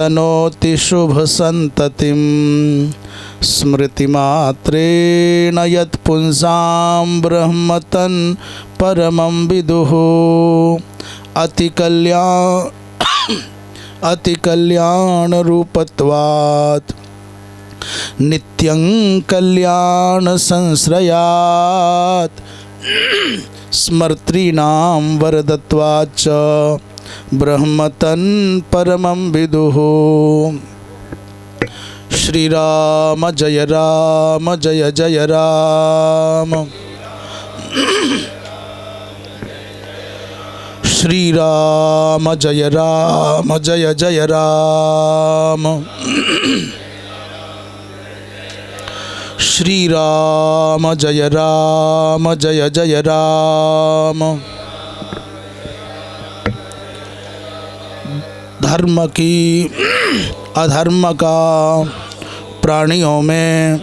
तनोति शुभ संततिं स्मृतिमात्रेण यत्पुंसां ब्रह्मतन् परमं विदुः अतिकल्याण रूपत्वात् नित्यं कल्याण संश्रयात् स्मर्तॄणां वरदत्वाच्च ब्रह्मतन् परमं विदुः। श्री राम जय जय राम। श्री राम जय जय राम। श्री राम जय जय राम। धर्म की अधर्म का प्राणियों में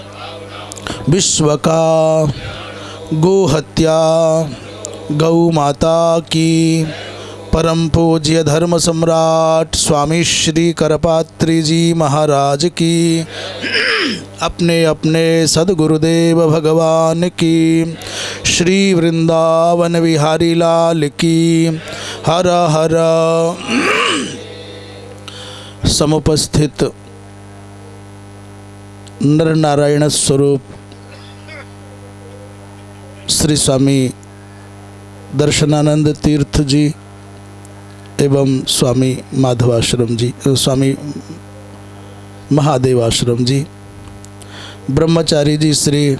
विश्व का गोहत्या गौ माता की परम पूज्य धर्म सम्राट स्वामी श्री करपात्री जी महाराज की अपने अपने सद्गुरुदेव भगवान की श्री वृंदावन बिहारी लाल की हर हर। समुपस्थित नर नारायण स्वरूप श्री स्वामी दर्शनानंद तीर्थ जी एवं स्वामी माधवाश्रम जी, स्वामी महादेव आश्रम जी, ब्रह्मचारी जी श्री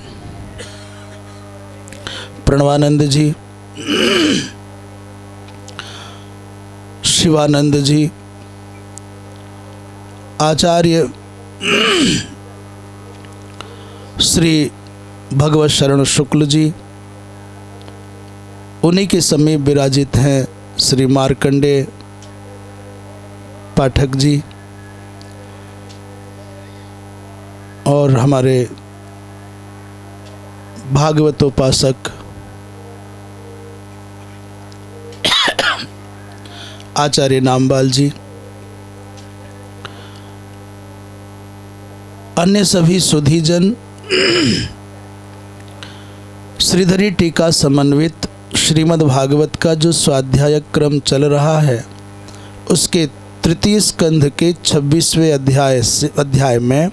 प्रणवानंद जी, शिवानंद जी, आचार्य श्री भगवत शरण शुक्ल जी, उन्हीं के समीप विराजित हैं श्री मार्कंडेय पाठक जी और हमारे भागवतोपासक आचार्य नामबाल जी, अन्य सभी सुधीजन, श्रीधरी टीका समन्वित श्रीमद् भागवत का जो स्वाध्याय क्रम चल रहा है उसके तृतीय स्कंध के 26वें अध्याय में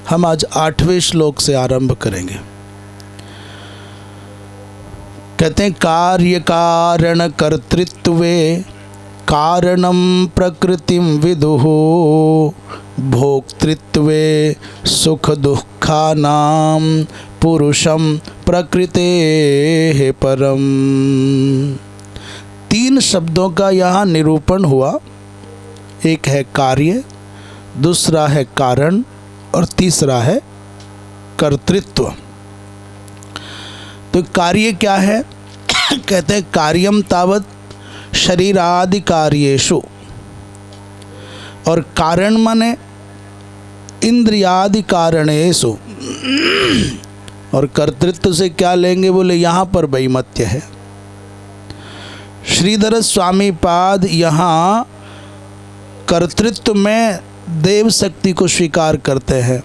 हम आज 8वें श्लोक से आरंभ करेंगे। कहते हैं कार्य कारण कर्तृत्वे कारणम प्रकृतिम विदुः भोक्तृत्वे सुख दुःखानां पुरुषम प्रकृतेः परम। 3 शब्दों का यहाँ निरूपण हुआ। एक है कार्य, दूसरा है कारण और तीसरा है कर्तृत्व। तो कार्य क्या है? कहते हैं कार्यम तावत शरीरादि कार्येषु, और कारण माने इंद्रियादि कारणेषु, और कर्तृत्व से क्या लेंगे? बोले यहाँ पर वैमत्य है। श्रीधर स्वामी पाद यहाँ कर्तृत्व में देव शक्ति को स्वीकार करते हैं।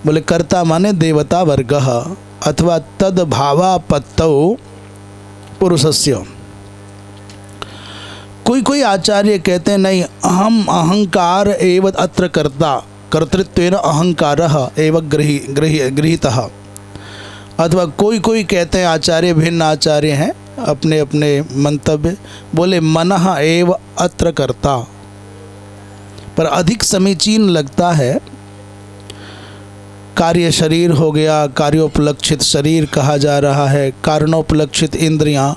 बोले कर्ता माने देवता वर्गः अथवा तद भावापत्तौ पुरुषस्य। कोई आचार्य कहते हैं नहीं, अहम अहंकार एव अत्र कर्ता कर्तृत्वेन अहंकारः एव गृहीतः। अथवा कोई कहते हैं, आचार्य भिन्न आचार्य हैं, अपने अपने मंतव्य, बोले मनः एव अत्र कर्ता। पर अधिक समीचीन लगता है कार्य शरीर हो गया, कार्योपलक्षित शरीर कहा जा रहा है, कारणोपलक्षित इंद्रियां,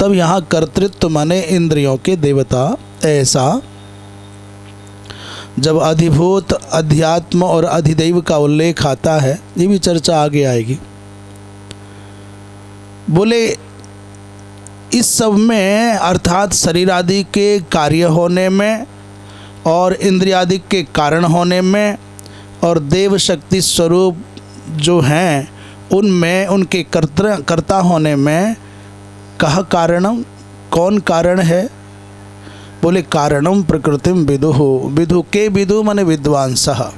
तब यहाँ कर्तृत्व माने इंद्रियों के देवता। ऐसा जब अधिभूत, अध्यात्म और अधिदैव का उल्लेख आता है, ये भी चर्चा आगे आएगी। बोले इस सब में अर्थात शरीर आदि के कार्य होने में और इंद्रियादि के कारण होने में और देव शक्ति स्वरूप जो हैं उनमें उनके कर्ता होने में कह कारणम, कौन कारण है? बोले कारणम प्रकृतिम विदुः, विदु के विदु माने विद्वांसः,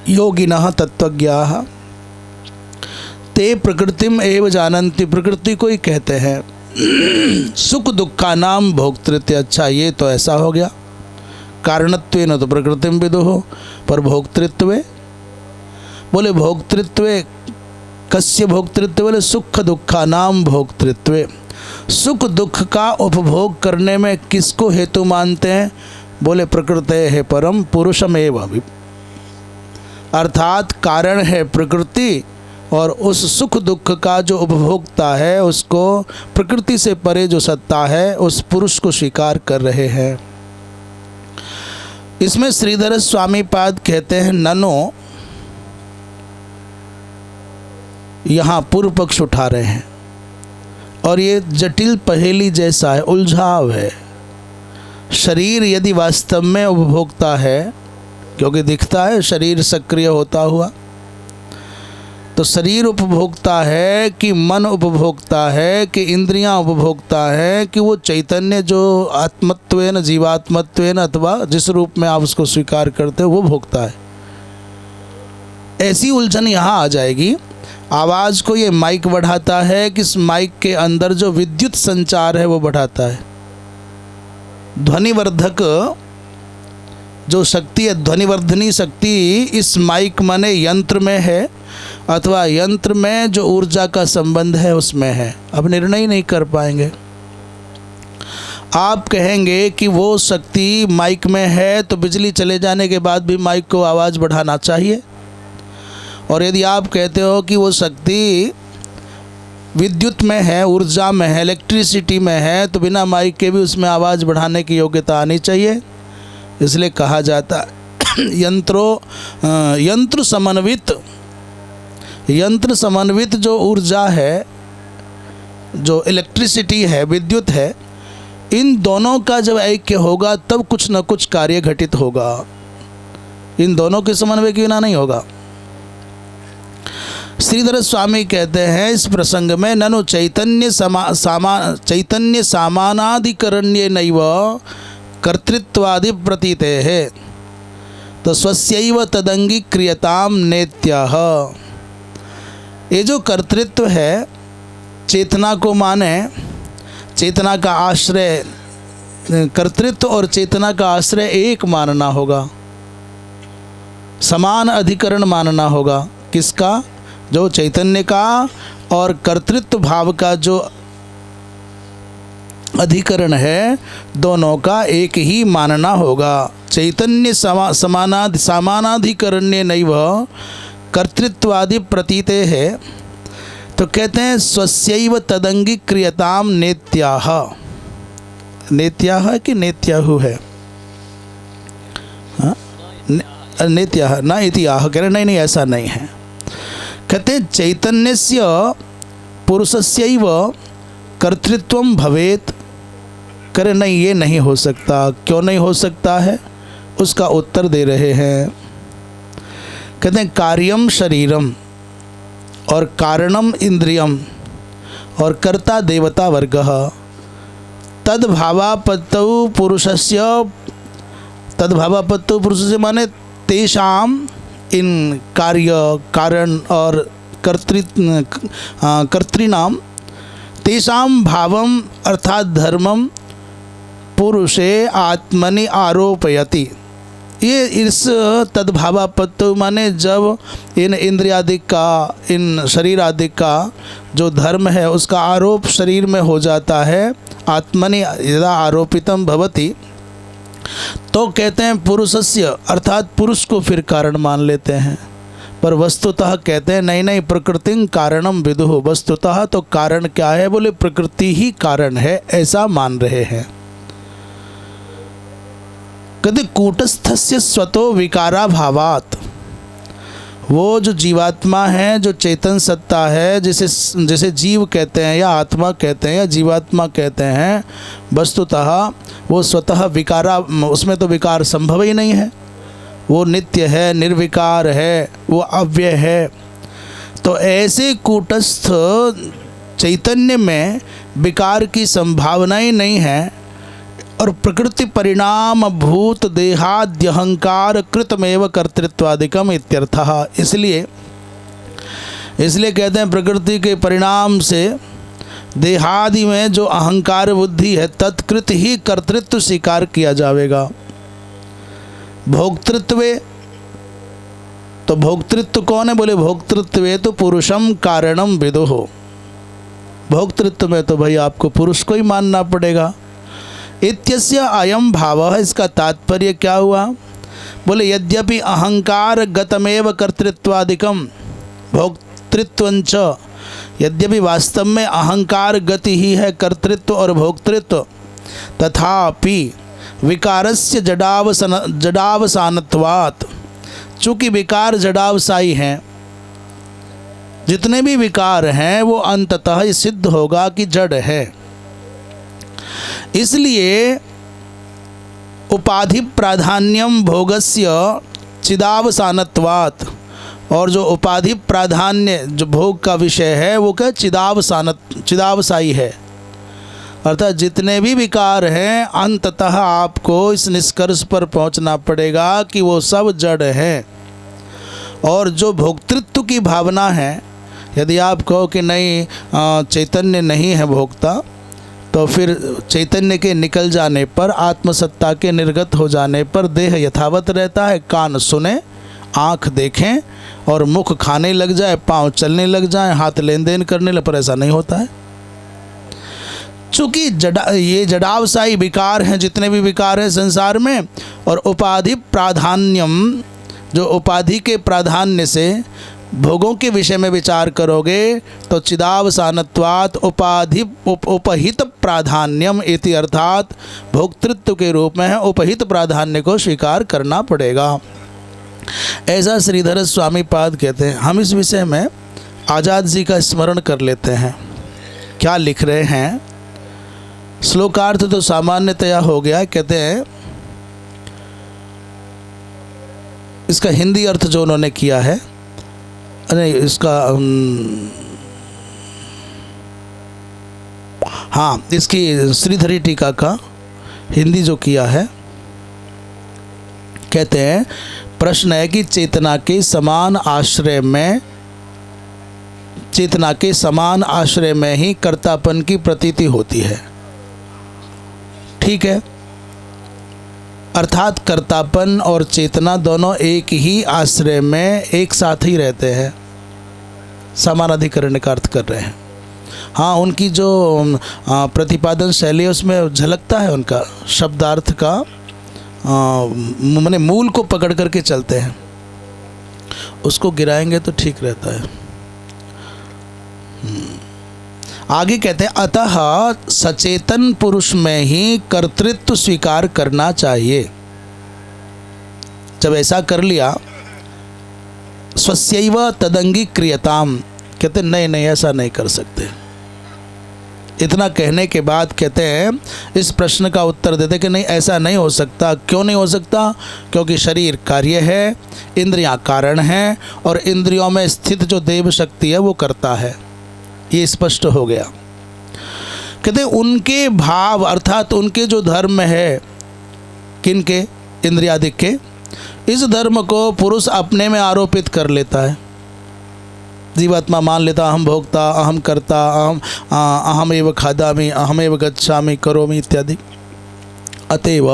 योगिनः तत्वज्ञाः, ते प्रकृतिम एव जानन्ति, प्रकृति को ही कहते हैं। सुख दुखा नाम भोक्तृत्व, अच्छा ये तो ऐसा हो गया, कारणत्वेन तो प्रकृतिम विदुः, पर भोक्तृत्व, बोले भोक्तृत्व कस्य भोक्तृत्व, बोले सुख दुखा नाम भोक्तृत्व, सुख दुख का उपभोग करने में किसको हेतु मानते हैं, बोले प्रकृते है परम पुरुषमेव, अर्थात कारण है प्रकृति और उस सुख दुख का जो उपभोक्ता है उसको प्रकृति से परे जो सत्ता है उस पुरुष को स्वीकार कर रहे हैं। इसमें श्रीधर स्वामी पाद कहते हैं ननो, यहाँ पूर्व पक्ष उठा रहे हैं और ये जटिल पहेली जैसा है, उलझाव है। शरीर यदि वास्तव में उपभोक्ता है, क्योंकि दिखता है शरीर सक्रिय होता हुआ, तो शरीर उपभोक्ता है कि मन उपभोक्ता है कि इंद्रियां उपभोक्ता है कि वो चैतन्य जो आत्मत्वेन जीवात्मत्वेन अथवा जिस रूप में आप उसको स्वीकार करते हो वो भोक्ता है, ऐसी उलझन यहाँ आ जाएगी। आवाज़ को ये माइक बढ़ाता है कि इस माइक के अंदर जो विद्युत संचार है वो बढ़ाता है। ध्वनिवर्धक जो शक्ति है, ध्वनिवर्धनी शक्ति इस माइक माने यंत्र में है अथवा यंत्र में जो ऊर्जा का संबंध है उसमें है। अब निर्णय नहीं कर पाएंगे। आप कहेंगे कि वो शक्ति माइक में है तो बिजली चले जाने के बाद भी माइक को आवाज़ बढ़ाना चाहिए, और यदि आप कहते हो कि वो शक्ति विद्युत में है, ऊर्जा में है, इलेक्ट्रिसिटी में है, तो बिना माइक के भी उसमें आवाज़ बढ़ाने की योग्यता आनी चाहिए। इसलिए कहा जाता यंत्र समन्वित जो ऊर्जा है, जो इलेक्ट्रिसिटी है, विद्युत है, इन दोनों का जब ऐक्य होगा तब कुछ न कुछ कार्य घटित होगा। इन दोनों के समन्वय के बिना नहीं होगा। श्रीधर स्वामी कहते हैं इस प्रसंग में ननु चैतन्य सामानाधिकरण्य नैव कर्तृत्वादि प्रतीते है, तो स्वस्यैव तदंगी क्रियताम नेत्यः। ये जो कर्तृत्व है चेतना को माने, चेतना का आश्रय, कर्तृत्व और चेतना का आश्रय एक मानना होगा, समान अधिकरण मानना होगा। किसका? जो चैतन्य का और कर्तृत्व भाव का जो अधिकरण है दोनों का एक ही मानना होगा। चैतन्य सामानाधिकरण्य नैव कर्तृत्वादि प्रतीते है, तो कहते हैं स्वस्यैव तदंगी क्रियताम नेत्याह। नेत्याह कि नेत्याहु है? नेत्याह ना इतियाह कह रहे, नहीं ऐसा नहीं है। कहते चैतन्यस्य पुरुषस्यैव कर्तृत्वम भवेत, करे नहीं ये नहीं हो सकता। क्यों नहीं हो सकता है? उसका उत्तर दे रहे हैं। कहते हैं कार्यम शरीरम और कारणम इंद्रियम और कर्ता देवता वर्गः तद्भावापत्तौ पुरुषस्य माने तेषाम इन कार्य कारण और कर्तृणाम तेषाम भावम अर्थात धर्मम पुरुषे आत्मनि आरोपयति। ये इस तद्भावापत्तु माने जब इन इंद्रियादि का, इन शरीर आदि का जो धर्म है उसका आरोप शरीर में हो जाता है, आत्मनि यदा आरोपितम भवति, तो कहते हैं पुरुषस्य अर्थात पुरुष को फिर कारण मान लेते हैं। पर वस्तुतः कहते हैं नहीं प्रकृतिं कारणम विदुः, वस्तुतः तो कारण क्या है? बोले प्रकृति ही कारण है, ऐसा मान रहे हैं। कहते कूटस्थस्य स्वतो विकारा भावात, वो जो जीवात्मा है, जो चेतन सत्ता है, जिसे जीव कहते हैं या आत्मा कहते हैं या जीवात्मा कहते हैं, वस्तुतः वो स्वतः विकारा, उसमें तो विकार संभव ही नहीं है। वो नित्य है, निर्विकार है, वो अव्यय है। तो ऐसे कूटस्थ चैतन्य में विकार की संभावना ही नहीं है। और प्रकृति परिणाम भूत देहाद्यहंकार कृतमेव कर्तृत्वादिकम इत्यर्थः। इसलिए कहते हैं प्रकृति के परिणाम से देहादि में जो अहंकार बुद्धि है तत्कृत ही कर्तृत्व स्वीकार किया जाएगा। भोक्तृत्वे, तो भोक्तृत्व कौन है? बोले भोक्तृत्वे तो पुरुषम कारणम विदुः। भोक्तृत्व में तो भाई आपको पुरुष को ही मानना पड़ेगा। इत्यस्य अयम भाव है, इसका तात्पर्य क्या हुआ? बोले यद्यपि अहंकार गतमेव कर्तृत्वादिकम भोक्तृत्वंच, यद्यपि वास्तव में अहंकार गति ही है कर्तृत्व और भोक्तृत्व, तथापि विकारस्य जडावसानत्वात्, चूँकि विकार जडावसाई हैं, जितने भी विकार हैं वो अंततः सिद्ध होगा कि जड़ है। इसलिए उपाधि प्राधान्यम भोगस्य चिदावसानत्वात्, और जो उपाधि प्राधान्य जो भोग का विषय है वो क्या? चिदावसाई है। अर्थात जितने भी विकार हैं अंततः आपको इस निष्कर्ष पर पहुंचना पड़ेगा कि वो सब जड़ है। और जो भोक्तृत्व की भावना है, यदि आप कहो कि नहीं चैतन्य नहीं है भोक्ता, तो फिर चैतन्य के निकल जाने पर, आत्मसत्ता के निर्गत हो जाने पर देह यथावत रहता है। कान सुने, आँख देखें और मुख खाने लग जाए, पाँव चलने लग जाए, हाथ लेन देन करने लगे, पर ऐसा नहीं होता है। चूँकि ये जडावसाई विकार हैं, जितने भी विकार हैं संसार में, और उपाधि प्राधान्यम, जो उपाधि के प्राधान्य से भोगों के विषय में विचार करोगे तो चिदावसानत्वात् उपाधि उपहित प्राधान्यम इति, अर्थात भोक्तृत्व के रूप में है, उपहित प्राधान्य को स्वीकार करना पड़ेगा। ऐसा श्रीधर स्वामी पाद कहते हैं। हम इस विषय में आज़ाद जी का स्मरण कर लेते हैं। क्या लिख रहे हैं? श्लोकार्थ तो सामान्यतया हो गया। कहते हैं इसका हिंदी अर्थ जो उन्होंने किया है, नहीं इसका हाँ, इसकी श्रीधरी टीका का हिंदी जो किया है, कहते हैं प्रश्न है कि चेतना के समान आश्रय में ही कर्तापन की प्रतीति होती है। ठीक है, अर्थात कर्तापन और चेतना दोनों एक ही आश्रय में एक साथ ही रहते हैं। समान अधिकरण का अर्थ कर रहे हैं। हाँ, उनकी जो प्रतिपादन शैली है उसमें झलकता है उनका शब्दार्थ का, मैंने मूल को पकड़ करके चलते हैं, उसको गिराएंगे तो ठीक रहता है। आगे कहते हैं अतः सचेतन पुरुष में ही कर्तृत्व स्वीकार करना चाहिए। जब ऐसा कर लिया, स्वस्यैव तदंगीक्रियताम, कहते नहीं ऐसा नहीं कर सकते। इतना कहने के बाद कहते हैं इस प्रश्न का उत्तर देते कि नहीं, ऐसा नहीं हो सकता। क्यों नहीं हो सकता? क्योंकि शरीर कार्य है, इंद्रियां कारण हैं, और इंद्रियों में स्थित जो देव शक्ति है वो करता है। ये स्पष्ट हो गया। कहते उनके भाव अर्थात उनके जो धर्म है, किनके? इंद्रियादिक के। इस धर्म को पुरुष अपने में आरोपित कर लेता है। जीवात्मा मान लेता अहम भोक्ता, अहम कर्ता, अहम एव खादामि, अहम एव गच्छामि, करोमि इत्यादि। अतएव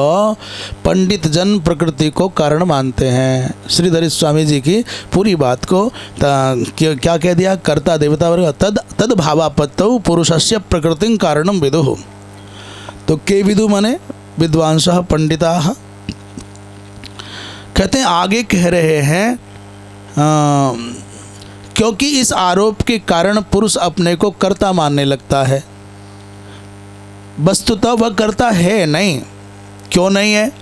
पंडित जन प्रकृति को कारण मानते हैं। श्रीधर स्वामी जी की पूरी बात को क्या कह दिया? कर्ता देवता वर्ग तद भावापत्तौ पुरुषस्य प्रकृतिं कारणं विदुः। तो के विदु माने विद्वांसः पंडिताः। कहते हैं आगे कह रहे हैं क्योंकि इस आरोप के कारण पुरुष अपने को कर्ता मानने लगता है। वस्तुतः वह कर्ता है नहीं। क्यों नहीं है?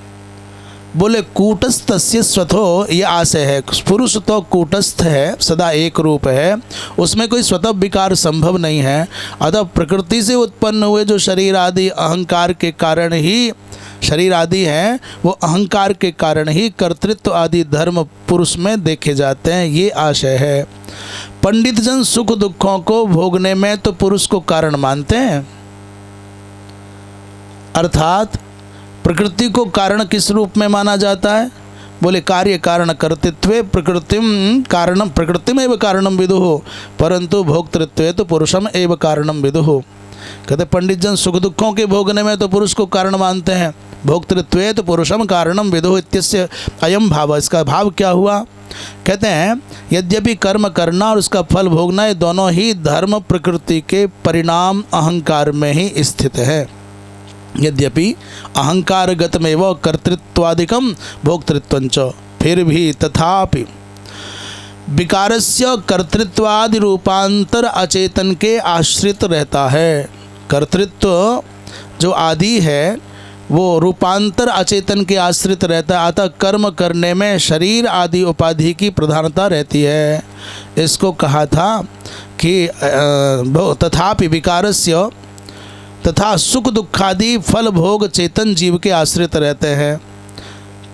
बोले कूटस्थस्य स्वतो, ये आशय है। पुरुष तो कूटस्थ है, सदा एक रूप है, उसमें कोई स्वतः विकार संभव नहीं है। अतः प्रकृति से उत्पन्न हुए जो शरीर आदि अहंकार के कारण ही, शरीर आदि हैं वो अहंकार के कारण ही कर्तृत्व आदि धर्म पुरुष में देखे जाते हैं। ये आशय है। पंडित जन सुख दुखों को भोगने में तो पुरुष को कारण मानते हैं, अर्थात प्रकृति को कारण किस रूप में माना जाता है? बोले कार्य कारण कर्तृत्वे प्रकृतिम एवं कारणम विदुः परंतु भोक्तृत्वे तो पुरुषम एवं कारणम विदुः। कहते पंडित जन सुख दुखों के भोगने में तो पुरुष को कारण मानते हैं, भोक्तृत्वे तो पुरुषम कारणम विदुः इत्यस्य अयम भाव। इसका भाव क्या हुआ? कहते हैं यद्यपि कर्म करना और उसका फल भोगना ये दोनों ही धर्म प्रकृति के परिणाम अहंकार में ही स्थित है। यद्यपि अहंकारगतमेव कर्तृत्वादिकम भोक्तृत्वंच, फिर भी तथापि विकारस्य कर्तृत्वादि रूपांतर अचेतन के आश्रित रहता है। कर्तृत्व जो आदि है वो रूपांतर अचेतन के आश्रित रहता है, अतः कर्म करने में शरीर आदि उपाधि की प्रधानता रहती है। इसको कहा था कि तथापि विकारस्य तथा सुख दुखादि फल भोग चेतन जीव के आश्रित रहते हैं।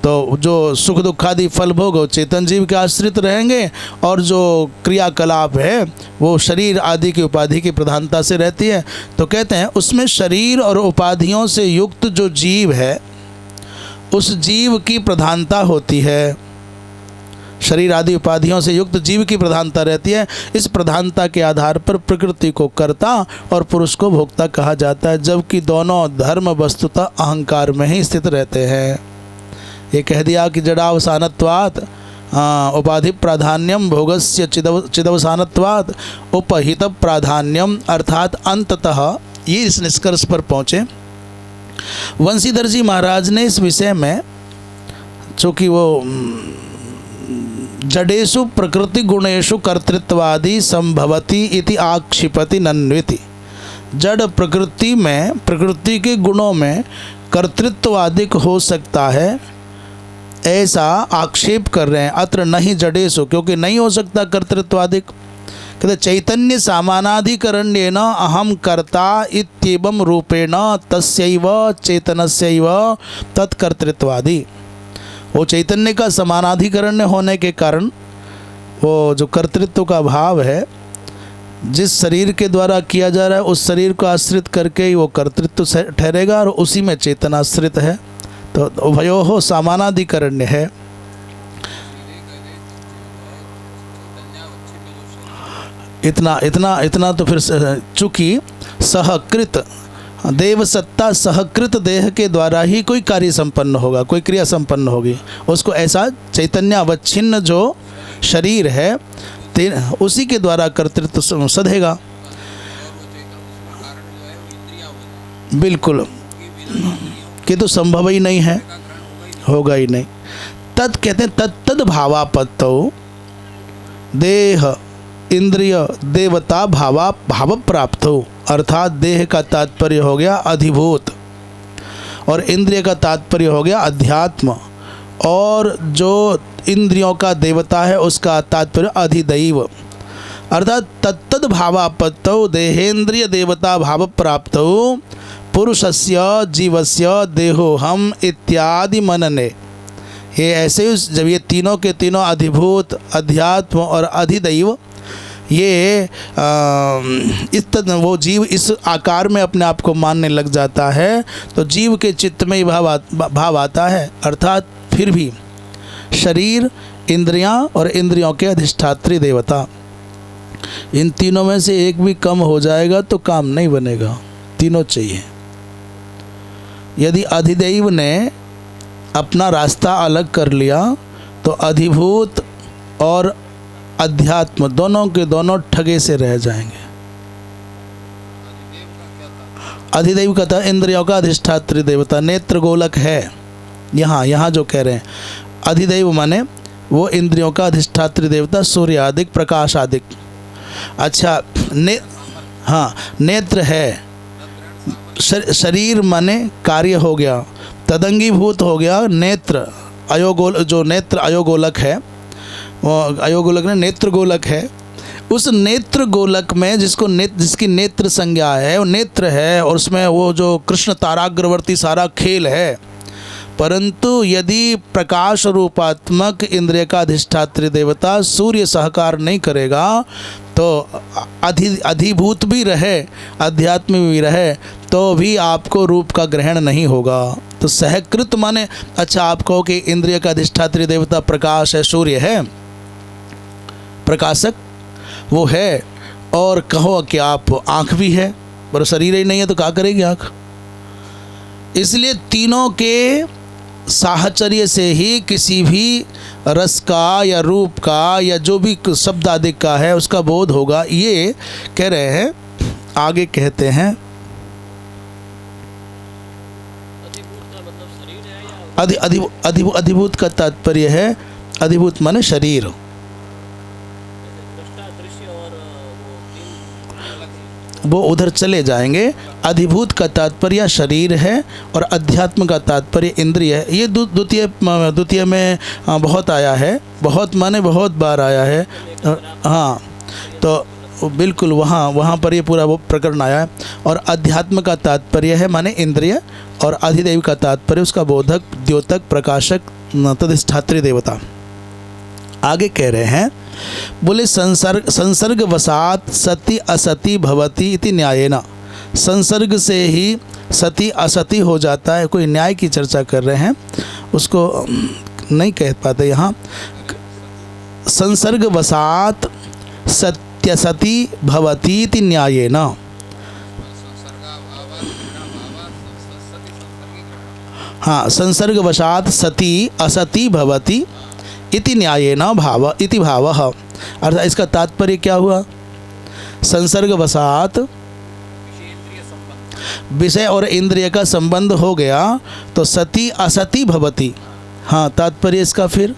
तो जो सुख दुखादि फल भोग चेतन जीव के आश्रित रहेंगे और जो क्रियाकलाप है वो शरीर आदि की उपाधि की प्रधानता से रहती है। तो कहते हैं उसमें शरीर और उपाधियों से युक्त जो जीव है उस जीव की प्रधानता होती है, शरीर आदि उपाधियों से युक्त जीव की प्रधानता रहती है। इस प्रधानता के आधार पर प्रकृति को कर्ता और पुरुष को भोक्ता कहा जाता है, जबकि दोनों धर्म वस्तुतः अहंकार में ही स्थित रहते हैं। ये कह दिया कि जड़ावसानत्वात् उपाधि प्राधान्यम भोगस्य चिदवसानत्वात् उपहित प्राधान्यम, अर्थात अंततः ये इस निष्कर्ष पर पहुँचे। वंशीधर जी महाराज ने इस विषय में, चूँकि वो जडेषु प्रकृति गुणेषु कर्तृत्वादि संभवति इति आक्षिपति नन्विति, जड़ प्रकृति में प्रकृति के गुणों में कर्तृत्वादिक हो सकता है ऐसा आक्षेप कर रहे हैं। अत्र नहीं जडेषु, क्योंकि नहीं हो सकता कर्तृत्वादिक। कहते चैतन्य सामानाधिकरण्येन अहम कर्ता इत्येवं रूपेण तस्यैव चेतनस्यैव तत्कर्तृत्वादि। वो चैतन्य का समानाधिकरण होने के कारण वो जो कर्तृत्व का भाव है जिस शरीर के द्वारा किया जा रहा है उस शरीर को आश्रित करके ही वो कर्तृत्व ठहरेगा और उसी में चेतन आश्रित है। तो उभयोः समानाधिकरण्य है। इतना तो फिर चूँकि सहकृत देव सत्ता सहकृत देह के द्वारा ही कोई कार्य संपन्न होगा, कोई क्रिया संपन्न होगी, उसको ऐसा चैतन्य अवच्छिन्न जो शरीर है उसी के द्वारा कर्तृत्व सधेगा। बिल्कुल, कि तो संभव ही नहीं है, होगा ही नहीं। तत् कहते हैं तत्तद भावापत्तौ देह इंद्रिय देवता भाव प्राप्त हो, अर्थात देह का तात्पर्य हो गया अधिभूत और इंद्रिय का तात्पर्य हो गया अध्यात्म, और जो इंद्रियों का देवता है उसका तात्पर्य अधिदैव। अर्थात तत्तद भावापत्तौ देहेन्द्रिय देवता भाव प्राप्तौ पुरुषस्य जीवस्य देहोहम इत्यादि मनने। ये ऐसे जब ये तीनों के तीनों अधिभूत अध्यात्म और अधिदैव ये वो जीव इस आकार में अपने आप को मानने लग जाता है तो जीव के चित्त में ही भाव आता है। अर्थात फिर भी शरीर इंद्रियां और इंद्रियों के अधिष्ठात्री देवता, इन तीनों में से एक भी कम हो जाएगा तो काम नहीं बनेगा, तीनों चाहिए। यदि अधिदैव ने अपना रास्ता अलग कर लिया तो अधिभूत और अध्यात्म दोनों के दोनों ठगे से रह जाएंगे। अधिदैव का था इंद्रियों का अधिष्ठात्री देवता, नेत्र गोलक है यहाँ जो कह रहे हैं। अधिदैव माने वो इंद्रियों का अधिष्ठात्री देवता, सूर्य आदिक प्रकाश आदिक। अच्छा हाँ, नेत्र है, शरीर माने कार्य हो गया, तदंगीभूत हो गया नेत्र अयोगोल, जो नेत्र अयोगोलक है वो अयोगोलक ने नेत्र गोलक है। उस नेत्र गोलक में जिसकी नेत्र संज्ञा है वो नेत्र है और उसमें वो जो कृष्ण ताराग्रवर्ती सारा खेल है। परंतु यदि प्रकाश रूपात्मक इंद्रिय का अधिष्ठात्री देवता सूर्य सहकार नहीं करेगा तो अधिभूत भी रहे अध्यात्म भी रहे तो भी आपको रूप का ग्रहण नहीं होगा। तो सहकृत माने, अच्छा आप कहो कि इंद्रिय का अधिष्ठात्री देवता प्रकाश है, सूर्य है, प्रकाशक वो है, और कहो कि आप आँख भी है, पर शरीर ही नहीं है तो क्या करेगी आँख। इसलिए तीनों के साहचर्य से ही किसी भी रस का या रूप का या जो भी शब्द आदि का है उसका बोध होगा, ये कह रहे हैं। आगे कहते हैं अधिभूत का तात्पर्य है, अधिभूत माने शरीर। वो उधर चले जाएंगे। अधिभूत का तात्पर्य शरीर है और अध्यात्म का तात्पर्य इंद्रिय है। ये द्वितीय में बहुत आया है, बहुत माने बहुत बार आया है। हाँ, तो बिल्कुल वहाँ पर ये पूरा वो प्रकरण आया है। और अध्यात्म का तात्पर्य है माने इंद्रिय, और अधिदेव का तात्पर्य उसका बोधक, द्योतक, प्रकाशक, तदिष्ठात्री देवता। आगे कह रहे हैं, बोले संसर्ग वसात सति असति भवति इति न्यायेन। संसर्ग से ही सति असति हो जाता है। कोई न्याय की चर्चा कर रहे हैं, उसको नहीं कह पाते यहाँ। संसर्ग वसात सत्यसति भवति इति न्यायेन। हाँ, संसर्ग वसात सति असति भवति इति न्यायेन भाव इति भावः। अर्थात इसका तात्पर्य क्या हुआ? संसर्ग वसात विषय और इंद्रिय का संबंध हो गया तो सति असति भवति। हाँ, तात्पर्य इसका फिर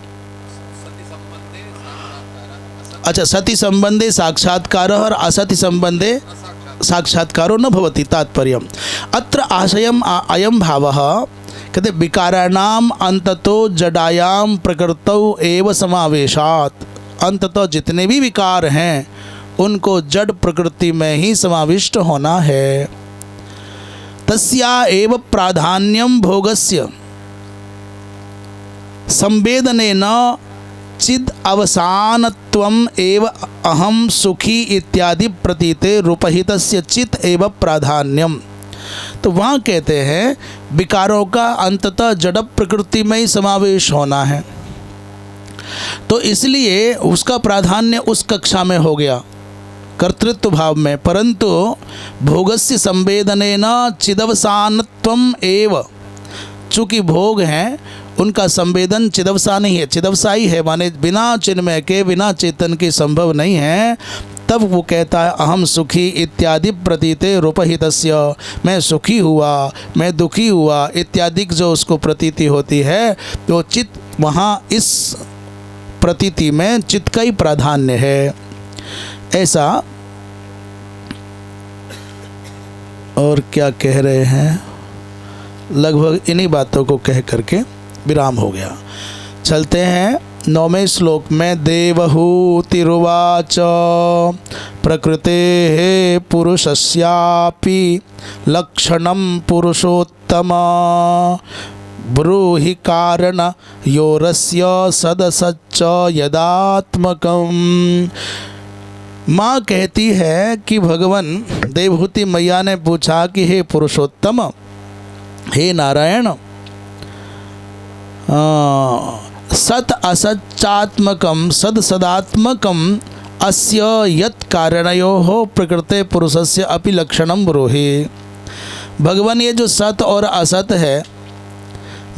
अच्छा, सति संबंधे साक्षात्कार और असति संबंधे साक्षात्कारो न भवति। तात्पर्य अत्र आशयम अयम भावः, कहते विकाराणाम अंततो जडायाम प्रकृतौ एव समावेशात। अंततः जितने भी विकार हैं उनको जड़ प्रकृति में ही समाविष्ट होना है। तस्या एव प्राधान्यम भोगस्य संवेदनेन चिद अवसानत्वम एव अहम सुखी इत्यादि प्रतीते रूपहितस्य चित एव प्राधान्यम। तो वहाँ कहते हैं विकारों का अंततः जड़ प्रकृति में ही समावेश होना है, तो इसलिए उसका प्राधान्य उस कक्षा में हो गया, कर्तृत्व भाव में। परंतु भोगस्य संवेदनेन चिदवसानत्वम एव, चूँकि भोग हैं उनका संवेदन चिदवसा नहीं है, चिदवसाई है, माने बिना चिन्मय के, बिना चेतन के संभव नहीं है। तब वो कहता है अहम सुखी इत्यादि प्रतीते रूपहितस्य, मैं सुखी हुआ, मैं दुखी हुआ इत्यादि जो उसको प्रतीति होती है, तो चित्त वहाँ इस प्रतीति में चित्त का ही प्राधान्य है। ऐसा। और क्या कह रहे हैं, लगभग इन्हीं बातों को कह करके विराम हो गया। चलते हैं 9वें श्लोक में। देवहूतिरुवाच प्रकृतेः पुरुषस्यापि लक्षणं पुरुषोत्तम ब्रूहि कारणयोरस्य सदसच्च यदात्मकम्। माँ कहती है कि भगवान देवहूति मैया ने पूछा कि हे पुरुषोत्तम, हे नारायण, सत असच्चात्मकम सद सदात्मकम अस्य यत् कारणयोः प्रकृते पुरुषस्य अपि लक्षणं ब्रूहि। भगवान, ये जो सत और असत है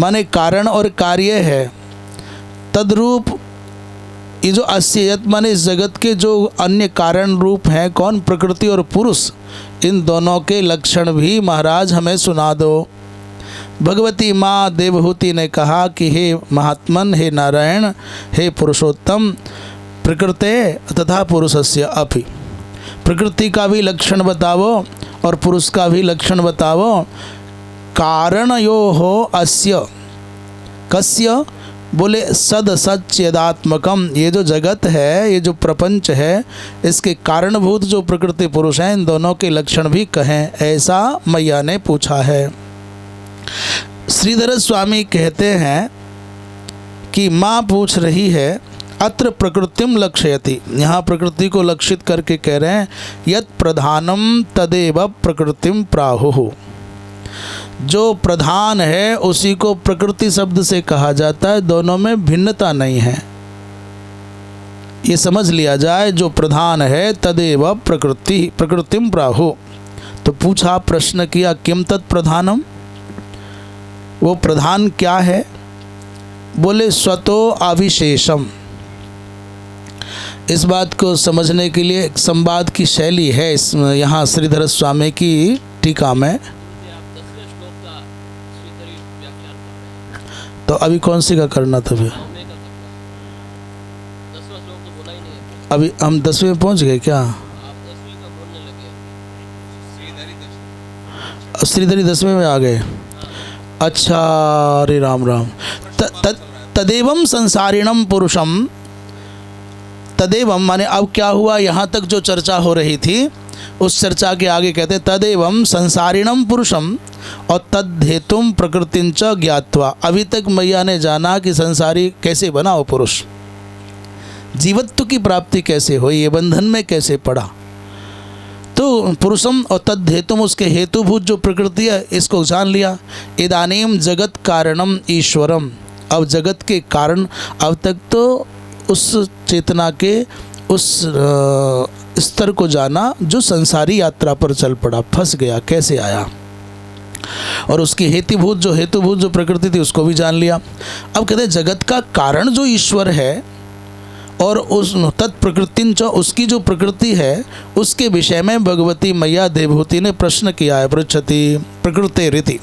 माने कारण और कार्य है, तद्रूप ये जो अस्य यत् माने इस जगत के जो अन्य कारण रूप हैं, कौन? प्रकृति और पुरुष, इन दोनों के लक्षण भी महाराज हमें सुना दो। भगवती माँ देवहूति ने कहा कि हे महात्मन, हे नारायण, हे पुरुषोत्तम, प्रकृते तथा पुरुषस्य अपि, प्रकृति का भी लक्षण बतावो और पुरुष का भी लक्षण बतावो। कारणयोः अस्य, कस्य? बोले सद सच्चेदात्मकम। ये जो जगत है, ये जो प्रपंच है, इसके कारणभूत जो प्रकृति पुरुष हैं, इन दोनों के लक्षण भी कहें, ऐसा मैया ने पूछा है। श्रीधर स्वामी कहते हैं कि माँ पूछ रही है, अत्र प्रकृतिम लक्षयति, यहाँ प्रकृति को लक्षित करके कह रहे हैं यत् प्रधानम तदेव प्रकृतिम प्राहुः, जो प्रधान है उसी को प्रकृति शब्द से कहा जाता है, दोनों में भिन्नता नहीं है। ये समझ लिया जाए, जो प्रधान है तदेव प्रकृतिम प्राहुः। तो पूछा, प्रश्न किया, किम तत् प्रधानम, वो प्रधान क्या है? बोले स्वतो अविशेषम। इस बात को समझने के लिए एक संवाद की शैली है इस यहाँ श्रीधर स्वामी की टीका में। तो अभी कौन सी का करना था? अभी हम 10वें में पहुंच गए क्या? श्रीधरी 10वें में आ गए। अच्छा, अरे राम राम। तदेवम संसारिणम पुरुषम, तदेवम माने अब क्या हुआ, यहाँ तक जो चर्चा हो रही थी उस चर्चा के आगे कहते तदेवम संसारिणम पुरुषम और तद्धेतुम प्रकृतिंच ज्ञात्वा। अभी तक मैया ने जाना कि संसारी कैसे बना वो पुरुष, जीवत्व की प्राप्ति कैसे हुई, ये बंधन में कैसे पड़ा। तो पुरुषम और तद्धेतुम, उसके हेतुभूत जो प्रकृति है इसको जान लिया। इदानीम जगत कारणम ईश्वरम, अब जगत के कारण, अब तक तो उस चेतना के उस स्तर को जाना जो संसारी यात्रा पर चल पड़ा, फंस गया, कैसे आया, और उसकी हेतुभूत जो प्रकृति थी उसको भी जान लिया। अब कहते हैं जगत का कारण जो ईश्वर है और उस तत्प्रकृतिन जो उसकी जो प्रकृति है उसके विषय में भगवती मैया देवहूति ने प्रश्न किया है। पृच्छति प्रकृते रीति,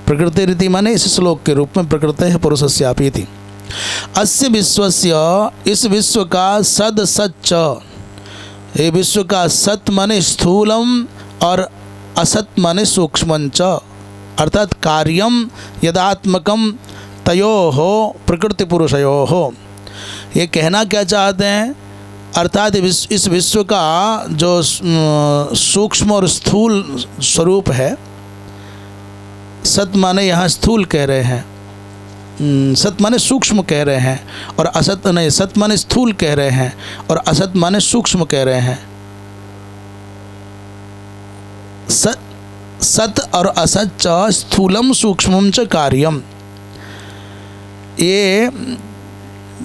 प्रकृते रीति माने इस श्लोक के रूप में प्रकृते है पुरुषस्यापि इति। अस्य विश्वस्य, इस विश्व का सद सच्च, ये विश्व का सत माने स्थूलम और असत माने सूक्ष्मंच, अर्थात कार्यम यदात्मकम तयोः प्रकृति पुरुषयोः। ये कहना क्या चाहते हैं, अर्थात इस विश्व का जो सूक्ष्म और स्थूल स्वरूप है, सत माने यहाँ स्थूल कह रहे हैं, सत माने सूक्ष्म कह रहे हैं, और असत नहीं, सत माने स्थूल कह रहे हैं और असत माने सूक्ष्म कह रहे हैं। सत और असत च स्थूलम सूक्ष्मम च कार्यम, ये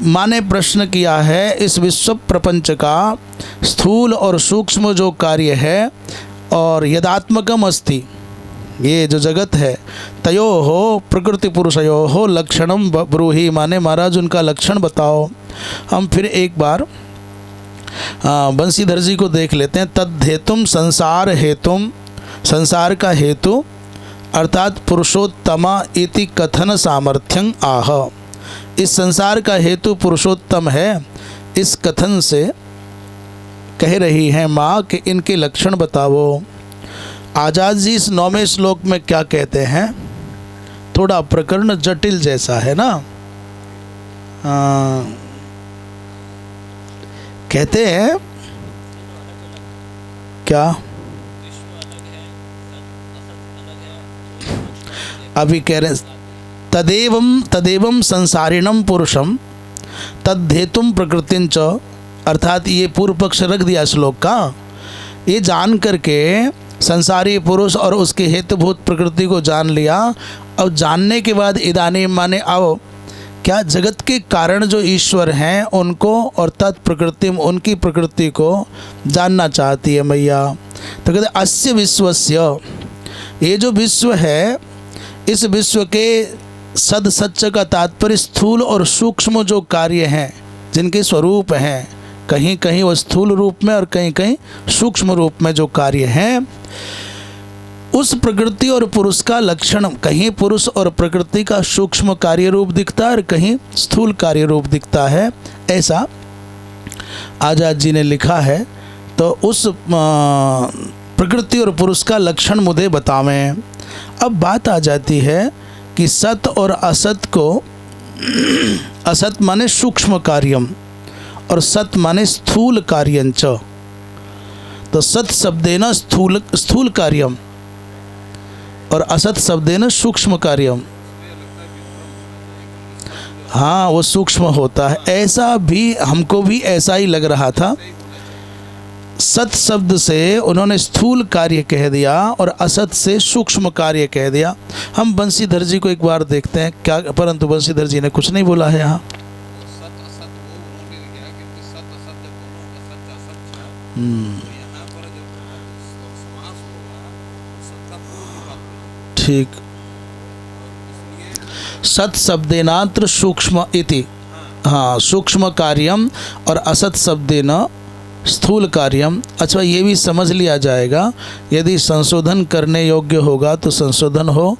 माने प्रश्न किया है इस विश्व प्रपंच का स्थूल और सूक्ष्म जो कार्य है और यदात्मकम अस्ति, ये जो जगत है, तयो हो प्रकृति पुरुषयो हो लक्षणम ब्रूहि, माने महाराज उनका लक्षण बताओ। हम फिर एक बार बंसीधर जी को देख लेते हैं। तद्धेतुम संसार हेतुम, संसार का हेतु अर्थात पुरुषोत्तमा इति कथन सामर्थ्यं आह, इस संसार का हेतु पुरुषोत्तम है, इस कथन से कह रही हैं माँ कि इनके लक्षण बताओ। आजाद जी इस 9वें श्लोक में क्या कहते हैं, थोड़ा प्रकरण जटिल जैसा है ना। कहते हैं क्या, अभी कह रहे तदेवम संसारिणम पुरुषम तद्धेतुम प्रकृतिंच, अर्थात ये पूर्व पक्ष रख दिया श्लोक का। ये जान करके संसारी पुरुष और उसके हेतुभूत प्रकृति को जान लिया। अब जानने के बाद इदानीम माने अब क्या जगत के कारण जो ईश्वर हैं उनको और तत्प्रकृति उनकी प्रकृति को जानना चाहती है मैया। तो कहते अस्य विश्वस्य, ये जो विश्व है इस विश्व के सद सच्च का तात्पर्य स्थूल और सूक्ष्म जो कार्य हैं जिनके स्वरूप हैं, कहीं कहीं वो स्थूल रूप में और कहीं कहीं सूक्ष्म रूप में जो कार्य हैं, उस प्रकृति और पुरुष का लक्षण, कहीं पुरुष और प्रकृति का सूक्ष्म कार्य रूप दिखता है और कहीं स्थूल कार्य रूप दिखता है, ऐसा आजाद जी ने लिखा है। तो उस प्रकृति और पुरुष का लक्षण मुझे बतावें। अब बात आ जाती है कि सत और असत को, असत माने सूक्ष्म कार्यम और सत माने स्थूल कार्यंच। तो सत शब्देन स्थूल कार्यम और असत शब्देन सूक्ष्म कार्यम। हाँ वो सूक्ष्म होता है। ऐसा भी हमको भी ऐसा ही लग रहा था। सत शब्द से उन्होंने स्थूल कार्य कह दिया और असत से सूक्ष्म कार्य कह दिया। हम बंशीधर जी को एक बार देखते हैं क्या, परंतु बंशीधर जी ने कुछ नहीं बोला है यहाँ। ठीक, सत शब्देनात्र सूक्ष्म इति, हाँ सूक्ष्म कार्यम और असत शब्देन स्थूल कार्यम। अच्छा ये भी समझ लिया जाएगा, यदि संशोधन करने योग्य होगा तो संशोधन हो,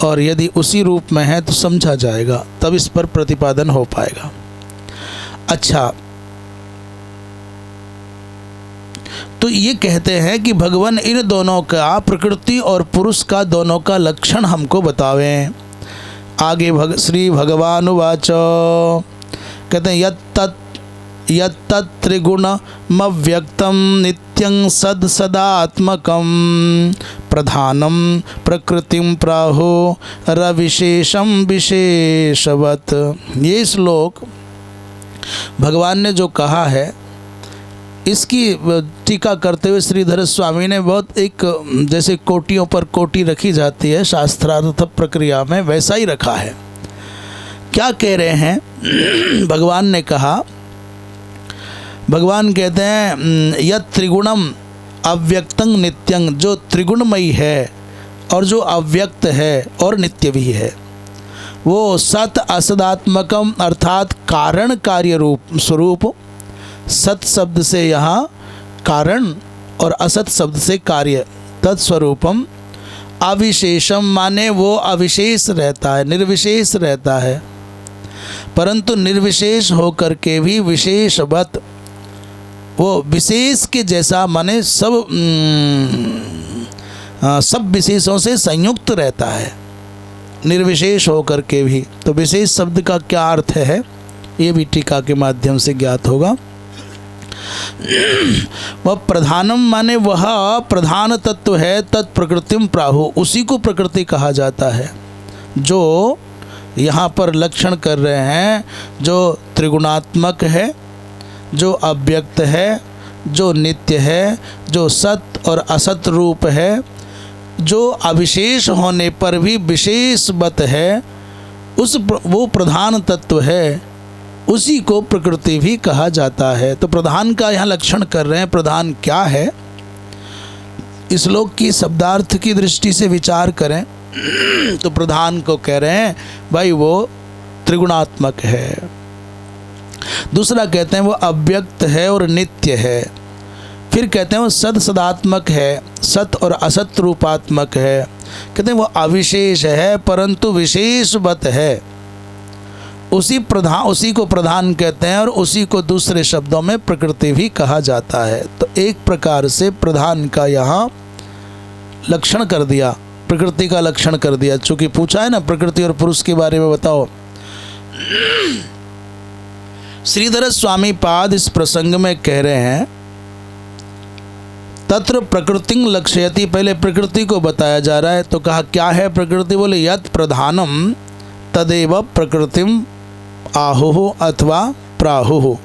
और यदि उसी रूप में है तो समझा जाएगा, तब इस पर प्रतिपादन हो पाएगा। अच्छा, तो ये कहते हैं कि भगवान इन दोनों का, प्रकृति और पुरुष का, दोनों का लक्षण हमको बतावें। आगे श्री भगवान वाच, कहते हैं यत्तत् त्रिगुणमव्यक्तं नित्यं सद सदात्मकं प्रधानं प्रकृतिं प्राहो रविशेषं विशेषवत्। ये श्लोक भगवान ने जो कहा है, इसकी टीका करते हुए श्रीधर स्वामी ने बहुत एक, जैसे कोटियों पर कोटि रखी जाती है शास्त्रार्थ प्रक्रिया में, वैसा ही रखा है। क्या कह रहे हैं? भगवान ने कहा, भगवान कहते हैं यत् त्रिगुणम अव्यक्तं नित्यं, जो त्रिगुणमयी है और जो अव्यक्त है और नित्य भी है, वो सत असदात्मकम अर्थात कारण कार्य रूप स्वरूप। सत शब्द से यहाँ कारण और असत शब्द से कार्य, तत्स्वरूपम। अविशेषम माने वो अविशेष रहता है, निर्विशेष रहता है, परंतु निर्विशेष होकर के भी विशेषवत, वो विशेष के जैसा, माने सब विशेषों से संयुक्त रहता है, निर्विशेष होकर के भी। तो विशेष शब्द का क्या अर्थ है, ये भी टीका के माध्यम से ज्ञात होगा। वह प्रधानम माने वह प्रधान तत्व है, तत्प्रकृतिम प्राहु, उसी को प्रकृति कहा जाता है। जो यहाँ पर लक्षण कर रहे हैं, जो त्रिगुणात्मक है, जो अव्यक्त है, जो नित्य है, जो सत और असत रूप है, जो अविशेष होने पर भी विशेषवत है, वो प्रधान तत्व है, उसी को प्रकृति भी कहा जाता है। तो प्रधान का यहाँ लक्षण कर रहे हैं। प्रधान क्या है, इस श्लोक की शब्दार्थ की दृष्टि से विचार करें तो प्रधान को कह रहे हैं भाई वो त्रिगुणात्मक है। दूसरा कहते हैं वो अव्यक्त है और नित्य है। फिर कहते हैं वो सदात्मक है, सत और असत रूपात्मक है। कहते हैं वो अविशेष है परंतु विशेषवत है। उसी को प्रधान कहते हैं और उसी को दूसरे शब्दों में प्रकृति भी कहा जाता है। तो एक प्रकार से प्रधान का यहाँ लक्षण कर दिया, प्रकृति का लक्षण कर दिया। चूंकि पूछा है ना प्रकृति और पुरुष के बारे में बताओ। श्रीधर स्वामी पाद इस प्रसंग में कह रहे हैं तत्र प्रकृतिं लक्ष्यति, पहले प्रकृति को बताया जा रहा है। तो कहा क्या है प्रकृति, बोले यत् प्रधानम तदेव प्रकृतिम आहुः अथवा प्राहुः।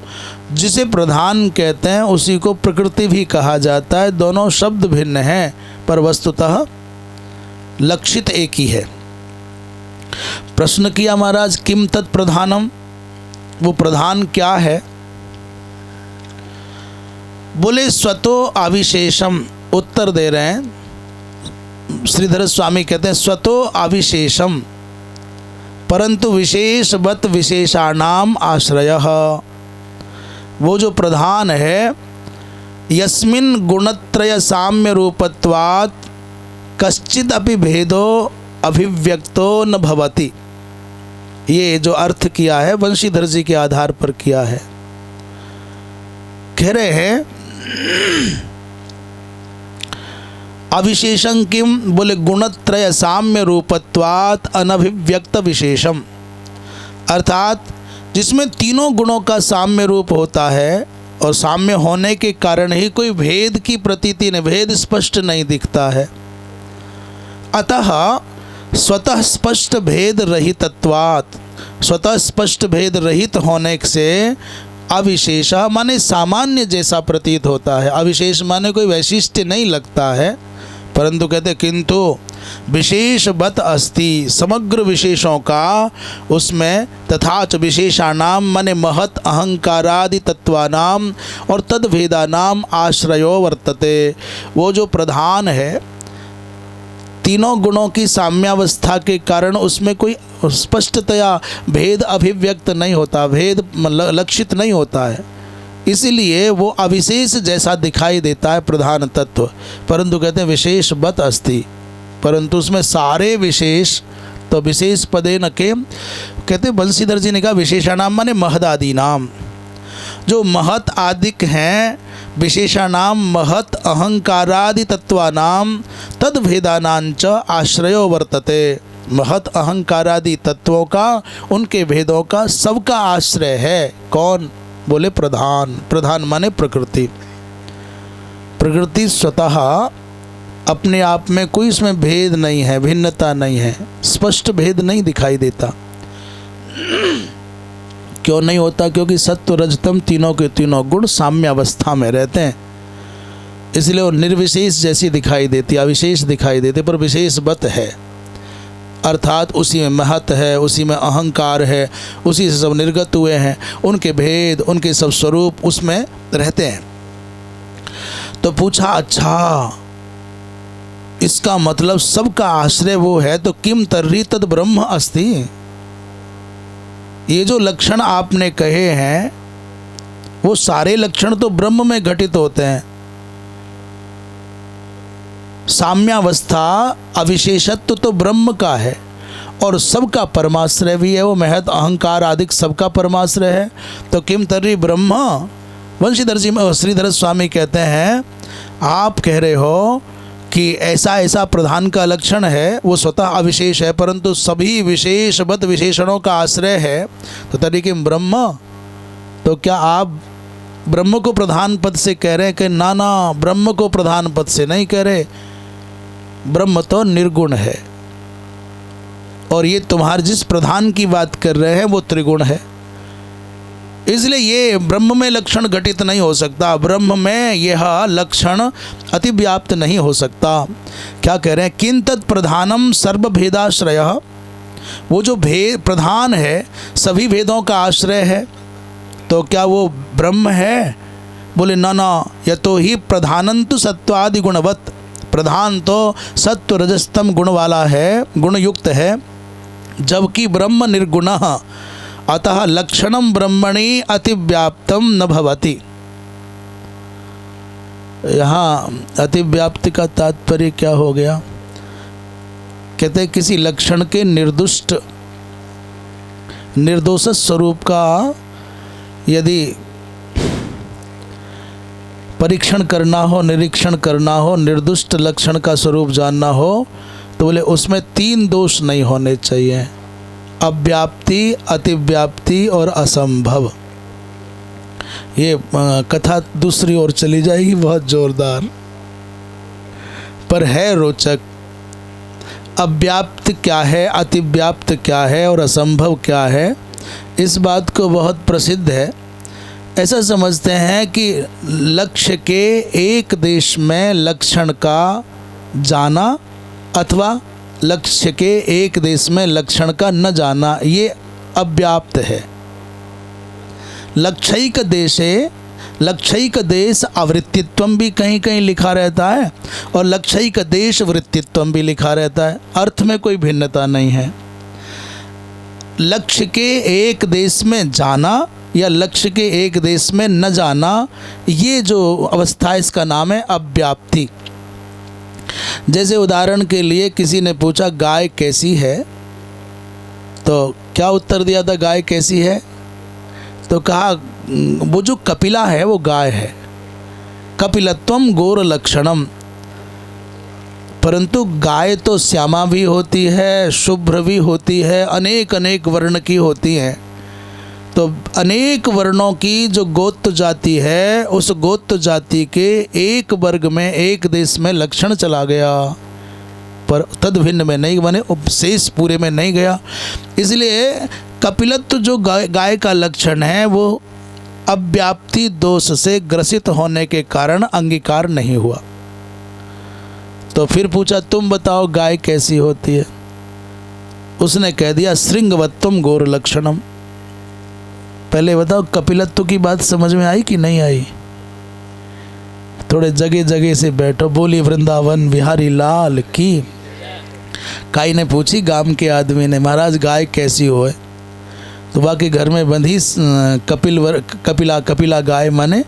जिसे प्रधान कहते हैं उसी को प्रकृति भी कहा जाता है। दोनों शब्द भिन्न हैं पर वस्तुतः लक्षित एक ही है। प्रश्न किया महाराज किम तत् प्रधानम, वो प्रधान क्या है? बोले स्वतो अविशेषम। उत्तर दे रहे हैं श्रीधर स्वामी, कहते हैं स्वतो अविशेषम परंतु विशेषवत विशेषाणाम आश्रयः। वो जो प्रधान है यस्मिन् गुणत्रय साम्य रूपत्वात् कश्चिद अपि भेदो अभिव्यक्तो न भवति। ये जो अर्थ किया है वंशीधर जी के आधार पर किया है। कह रहे हैं अविशेषं किम, बोले गुणत्रय साम्य रूपत्वात् अनभिव्यक्त विशेषम। अर्थात जिसमें तीनों गुणों का साम्य रूप होता है और साम्य होने के कारण ही कोई भेद की प्रतीति नहीं, भेद स्पष्ट नहीं दिखता है। अतः स्वतः स्पष्ट भेद रहितत्वात्, स्वतः स्पष्ट भेद रहित होने से अविशेष माने सामान्य जैसा प्रतीत होता है। अविशेष माने कोई वैशिष्ट्य नहीं लगता है, परंतु कहते किंतु विशेषवत अस्ति, समग्र विशेषों का उसमें तथाच विशेषाणाम माने महत अहंकारादि तत्वानाम और तद्भेदानाम आश्रयो वर्तते। वो जो प्रधान है तीनों गुणों की साम्यावस्था के कारण उसमें कोई स्पष्टतया भेद अभिव्यक्त नहीं होता, भेद लक्षित नहीं होता है, इसलिए वो अविशेष जैसा दिखाई देता है प्रधान तत्व। परंतु कहते हैं विशेषवत अस्ति, परंतु उसमें सारे विशेष तो विशेष पदे न के कहते बंशीधर जी ने कहा विशेषाणाम माने महदादि नाम, जो महत आदिक हैं विशेषाणाम महत अहंकारादि तत्वानाम तद्भेदानांच आश्रयो वर्तते। महत अहंकारादि तत्वों का, उनके भेदों का सबका आश्रय है कौन? बोले प्रधान। प्रधान माने प्रकृति। प्रकृति स्वतः अपने आप में कोई इसमें भेद नहीं है, भिन्नता नहीं है, स्पष्ट भेद नहीं दिखाई देता। क्यों नहीं होता? क्योंकि सत्व रजतम तीनों के तीनों गुण साम्य अवस्था में रहते हैं, इसलिए वो निर्विशेष जैसी दिखाई देती, अविशेष दिखाई देते, पर विशेषवत है, अर्थात उसी में महत है, उसी में अहंकार है, उसी से सब निर्गत हुए हैं, उनके भेद, उनके सब स्वरूप उसमें रहते हैं। तो पूछा अच्छा इसका मतलब सबका आश्रय वो है, तो किम तर्हि तद ब्रह्म अस्ति? ये जो लक्षण आपने कहे हैं वो सारे लक्षण तो ब्रह्म में घटित होते हैं। साम्यावस्था अविशेषत्व तो ब्रह्म का है और सबका परमाश्रय भी है, वो महत अहंकार आदि सबका परमाश्रय है। तो किम तर्हि ब्रह्म? वंशीधर जी श्रीधर स्वामी कहते हैं आप कह रहे हो कि ऐसा ऐसा प्रधान का लक्षण है, वो स्वतः अविशेष है, परंतु सभी विशेषवत विशेषणों का आश्रय है, तो तरीके ब्रह्म। तो क्या आप ब्रह्म को प्रधान पद से कह रहे हैं कि ना ना, ब्रह्म को प्रधान पद से नहीं कह रहे, ब्रह्म तो निर्गुण है और ये तुम्हारे जिस प्रधान की बात कर रहे हैं वो त्रिगुण है, इसलिए ये ब्रह्म में लक्षण घटित नहीं हो सकता, ब्रह्म में यह लक्षण अतिव्याप्त नहीं हो सकता। क्या कह रहे हैं? किं तत् प्रधानम सर्वभेदाश्रय, वो जो भेद प्रधान है सभी भेदों का आश्रय है, तो क्या वो ब्रह्म है? बोले ना ना, यतो ही प्रधानंतु सत्वादि गुणवत्, प्रधान तो सत्व रजस्तम गुण वाला है, गुणयुक्त है, जबकि ब्रह्म निर्गुणः, अतः लक्षणम ब्रह्मणि अतिव्याप्तम न भवति। यहाँ अतिव्याप्ति का तात्पर्य क्या हो गया? कहते हैं किसी लक्षण के निर्दोष स्वरूप का यदि परीक्षण करना हो, निरीक्षण करना हो, निर्दुष्ट लक्षण का स्वरूप जानना हो, तो बोले उसमें 3 दोष नहीं होने चाहिए, अव्याप्ति, अतिव्याप्ति और असंभव। ये कथा दूसरी ओर चली जाएगी, बहुत जोरदार, पर है रोचक। अव्याप्त क्या है, अतिव्याप्त क्या है और असंभव क्या है, इस बात को बहुत प्रसिद्ध है। ऐसा समझते हैं कि लक्ष्य के एक देश में लक्षण का जाना अथवा लक्ष्य के एक देश में लक्षण का न जाना, ये अव्याप्त है। लक्षयिक देशे, लक्षयिक देश आवृत्तित्वम भी कहीं कहीं लिखा रहता है और लक्षयिक देश वृत्तित्वम भी लिखा रहता है, अर्थ में कोई भिन्नता नहीं है। लक्ष्य के एक देश में जाना या लक्ष्य के एक देश में न जाना, ये जो अवस्था है इसका नाम है अव्याप्ति। जैसे उदाहरण के लिए किसी ने पूछा गाय कैसी है, तो क्या उत्तर दिया था? गाय कैसी है? तो कहा वो जो कपिला है वो गाय है, कपिलत्वम गौर लक्षणम। परंतु गाय तो श्यामा भी होती है, शुभ्र भी होती है, अनेक अनेक वर्ण की होती हैं। तो अनेक वर्णों की जो गोत्र जाति है, उस गोत्र जाति के एक वर्ग में, एक देश में लक्षण चला गया, पर तद भिन्न में नहीं, माने उपशेष पूरे में नहीं गया। इसलिए कपिलत्व जो गाय का लक्षण है वो अव्याप्ति दोष से ग्रसित होने के कारण अंगीकार नहीं हुआ। तो फिर पूछा तुम बताओ गाय कैसी होती है? उसने कह दिया श्रृंगवत्वम गौर लक्षणम। पहले बताओ कपिलत्व की बात समझ में आई कि नहीं आई? थोड़े जगह जगह से बैठो। बोली वृंदावन बिहारी लाल की। गाय ने पूछी गांव के आदमी ने, महाराज गाय कैसी हो है? तो बाकी घर में बंधी कपिला गाय माने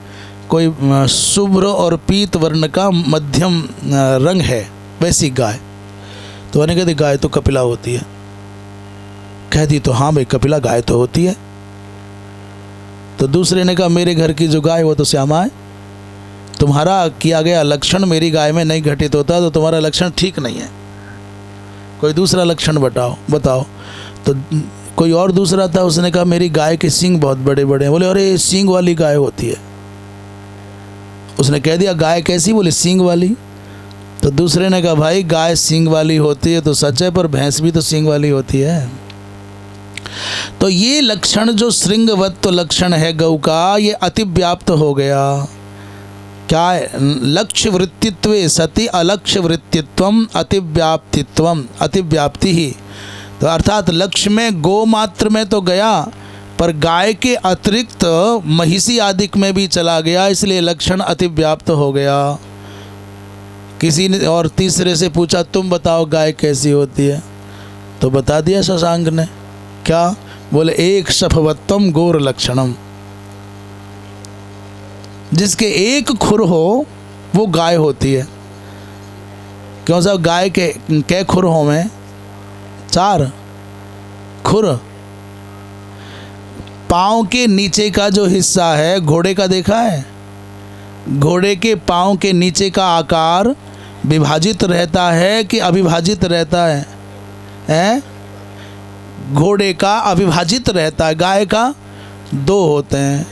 कोई शुभ्र और पीत वर्ण का मध्यम रंग है, वैसी गाय। तो उन्होंने कहती गाय तो कपिला होती है। कह दी तो हाँ भाई कपिला गाय तो होती है। तो दूसरे ने कहा मेरे घर की जो गाय वो तो श्यामा है, तुम्हारा किया गया लक्षण मेरी गाय में नहीं घटित होता, तो तुम्हारा लक्षण ठीक नहीं है, कोई दूसरा लक्षण बताओ। तो कोई और दूसरा था, उसने कहा मेरी गाय के सींग बहुत बड़े बड़े हैं। बोले अरे सींग वाली गाय होती है। उसने कह दिया गाय कैसी? बोले सींग वाली। तो दूसरे ने कहा भाई गाय सींग वाली होती है तो सच है, पर भैंस भी तो सींग वाली होती है। तो ये लक्षण जो श्रृंगवत्व लक्षण है गौ का, ये अतिव्याप्त हो गया। क्या है? लक्ष्य वृत्तित्व सति अलक्ष्य वृत्तित्वम अतिव्याप्तित्वम, अतिव्याप्ति ही। तो अर्थात लक्ष्य में गो मात्र में तो गया, पर गाय के अतिरिक्त महिषी आदिक में भी चला गया, इसलिए लक्षण अतिव्याप्त हो गया। किसी ने और तीसरे से पूछा तुम बताओ गाय कैसी होती है? तो बता दिया शशांक ने। क्या? बोले एक शफवत्तम गौर लक्षणम। जिसके एक खुर हो वो गाय होती है। क्यों साहब? गाय के कै खुर हो में? 4 खुर। पाँव के नीचे का जो हिस्सा है घोड़े का देखा है? घोड़े के पाँव के नीचे का आकार विभाजित रहता है कि अविभाजित रहता है? घोड़े का अविभाजित रहता है, गाय का 2 होते हैं।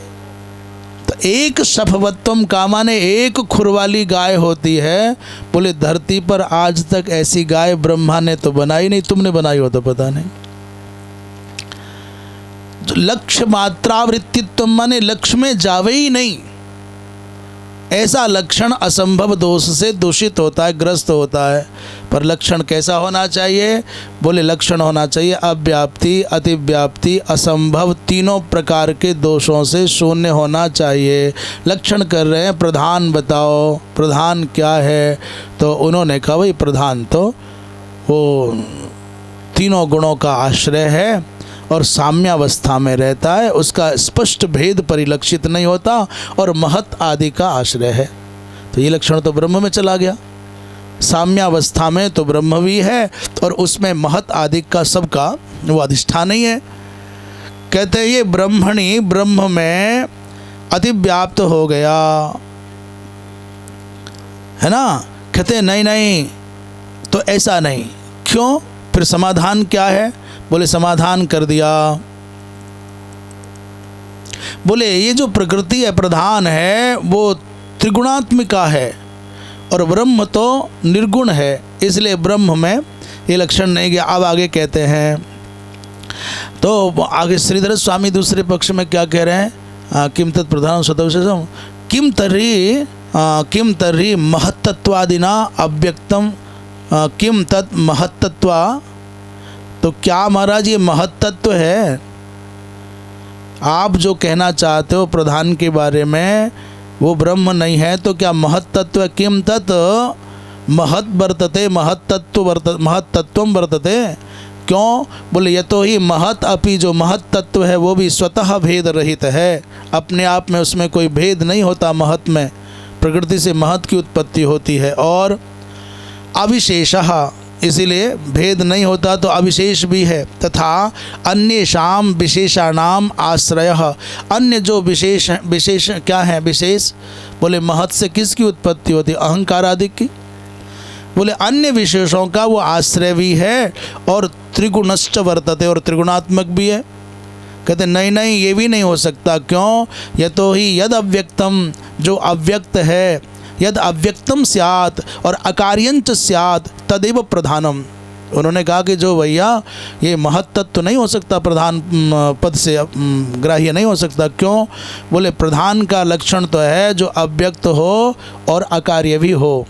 तो एक शफवत्वम का माने एक खुर वाली गाय होती है। बोले धरती पर आज तक ऐसी गाय ब्रह्मा ने तो बनाई नहीं, तुमने बनाई हो तो पता नहीं। लक्ष्य मात्रावृत्तित्व माने लक्ष्य में जावे ही नहीं, ऐसा लक्षण असंभव दोष से दूषित होता है, ग्रस्त होता है। पर लक्षण कैसा होना चाहिए? बोले लक्षण होना चाहिए अव्याप्ति, अतिव्याप्ति, असंभव, तीनों प्रकार के दोषों से शून्य होना चाहिए। लक्षण कर रहे हैं प्रधान बताओ, प्रधान क्या है? तो उन्होंने कहा भाई प्रधान तो वो तीनों गुणों का आश्रय है और साम्यावस्था में रहता है, उसका स्पष्ट भेद परिलक्षित नहीं होता, और महत आदि का आश्रय है। तो ये लक्षण तो ब्रह्म में चला गया। साम्यावस्था में तो ब्रह्म भी है और उसमें महत आदि का सबका वो अधिष्ठान ही है। कहते हैं ये ब्रह्मणी ब्रह्म में अतिव्याप्त हो गया है ना। कहते हैं नहीं तो ऐसा नहीं। क्यों? फिर समाधान क्या है? बोले समाधान कर दिया। बोले ये जो प्रकृति है प्रधान है वो त्रिगुणात्मिका है और ब्रह्म तो निर्गुण है, इसलिए ब्रह्म में ये लक्षण नहीं गया। अब आगे कहते हैं, तो आगे श्रीधर स्वामी दूसरे पक्ष में क्या कह रहे हैं? किम तत् प्रधान स्वतः किम तर्हि महत्तत्वादिना अव्यक्तम किम तत् महत्तत्वा। तो क्या महाराज ये महत्तत्व है? आप जो कहना चाहते हो प्रधान के बारे में वो ब्रह्म नहीं है, तो क्या महत्तत्व? किम तत् महत् वर्तते, महत्तत्वम वर्तते। क्यों? बोले यतो ही महत् अपि, जो महत्तत्व है वो भी स्वतः भेद रहित है, अपने आप में उसमें कोई भेद नहीं होता। महत् में प्रकृति से महत् की उत्पत्ति होती है, और अविशेषः, इसीलिए भेद नहीं होता तो अविशेष भी है। तथा अन्येषां विशेषाणाम आश्रयः, अन्य जो विशेष क्या है? विशेष बोले महत् से किसकी उत्पत्ति होती? अहंकार आदि की। बोले अन्य विशेषों का वो आश्रय भी है और त्रिगुणश्च वर्तते, और त्रिगुणात्मक भी है। कहते नहीं ये भी नहीं हो सकता। क्यों? यतो ही यद अव्यक्तम, जो अव्यक्त है, यद अव्यक्तम स्यात् और अकार्यंच स्यात् तदेव प्रधानम। उन्होंने कहा कि जो भैया ये महत तत्व नहीं हो सकता, प्रधान पद से ग्राह्य नहीं हो सकता। क्यों? बोले प्रधान का लक्षण तो है जो अव्यक्त हो और अकार्य भी हो,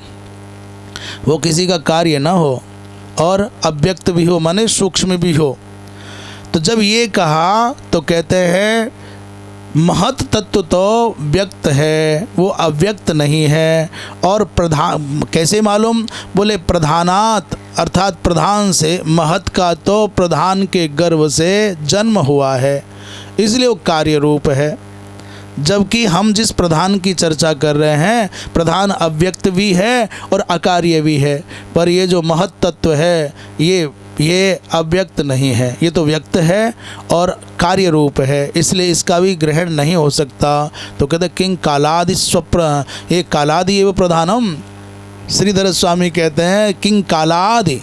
वो किसी का कार्य ना हो और अव्यक्त भी हो, माने सूक्ष्म भी हो। तो जब ये कहा तो कहते हैं महत तत्व तो व्यक्त है, वो अव्यक्त नहीं है। और प्रधान कैसे मालूम? बोले प्रधानात अर्थात प्रधान से, महत का तो प्रधान के गर्भ से जन्म हुआ है, इसलिए वो कार्य रूप है। जबकि हम जिस प्रधान की चर्चा कर रहे हैं, प्रधान अव्यक्त भी है और अकार्य भी है, पर ये जो महत तत्व है ये अव्यक्त नहीं है, ये तो व्यक्त है और कार्य रूप है, इसलिए इसका भी ग्रहण नहीं हो सकता। तो कहते किंग कालादि स्वप्र, ये कालादि एवं प्रधानम। श्रीधर स्वामी कहते हैं किंग कालादि,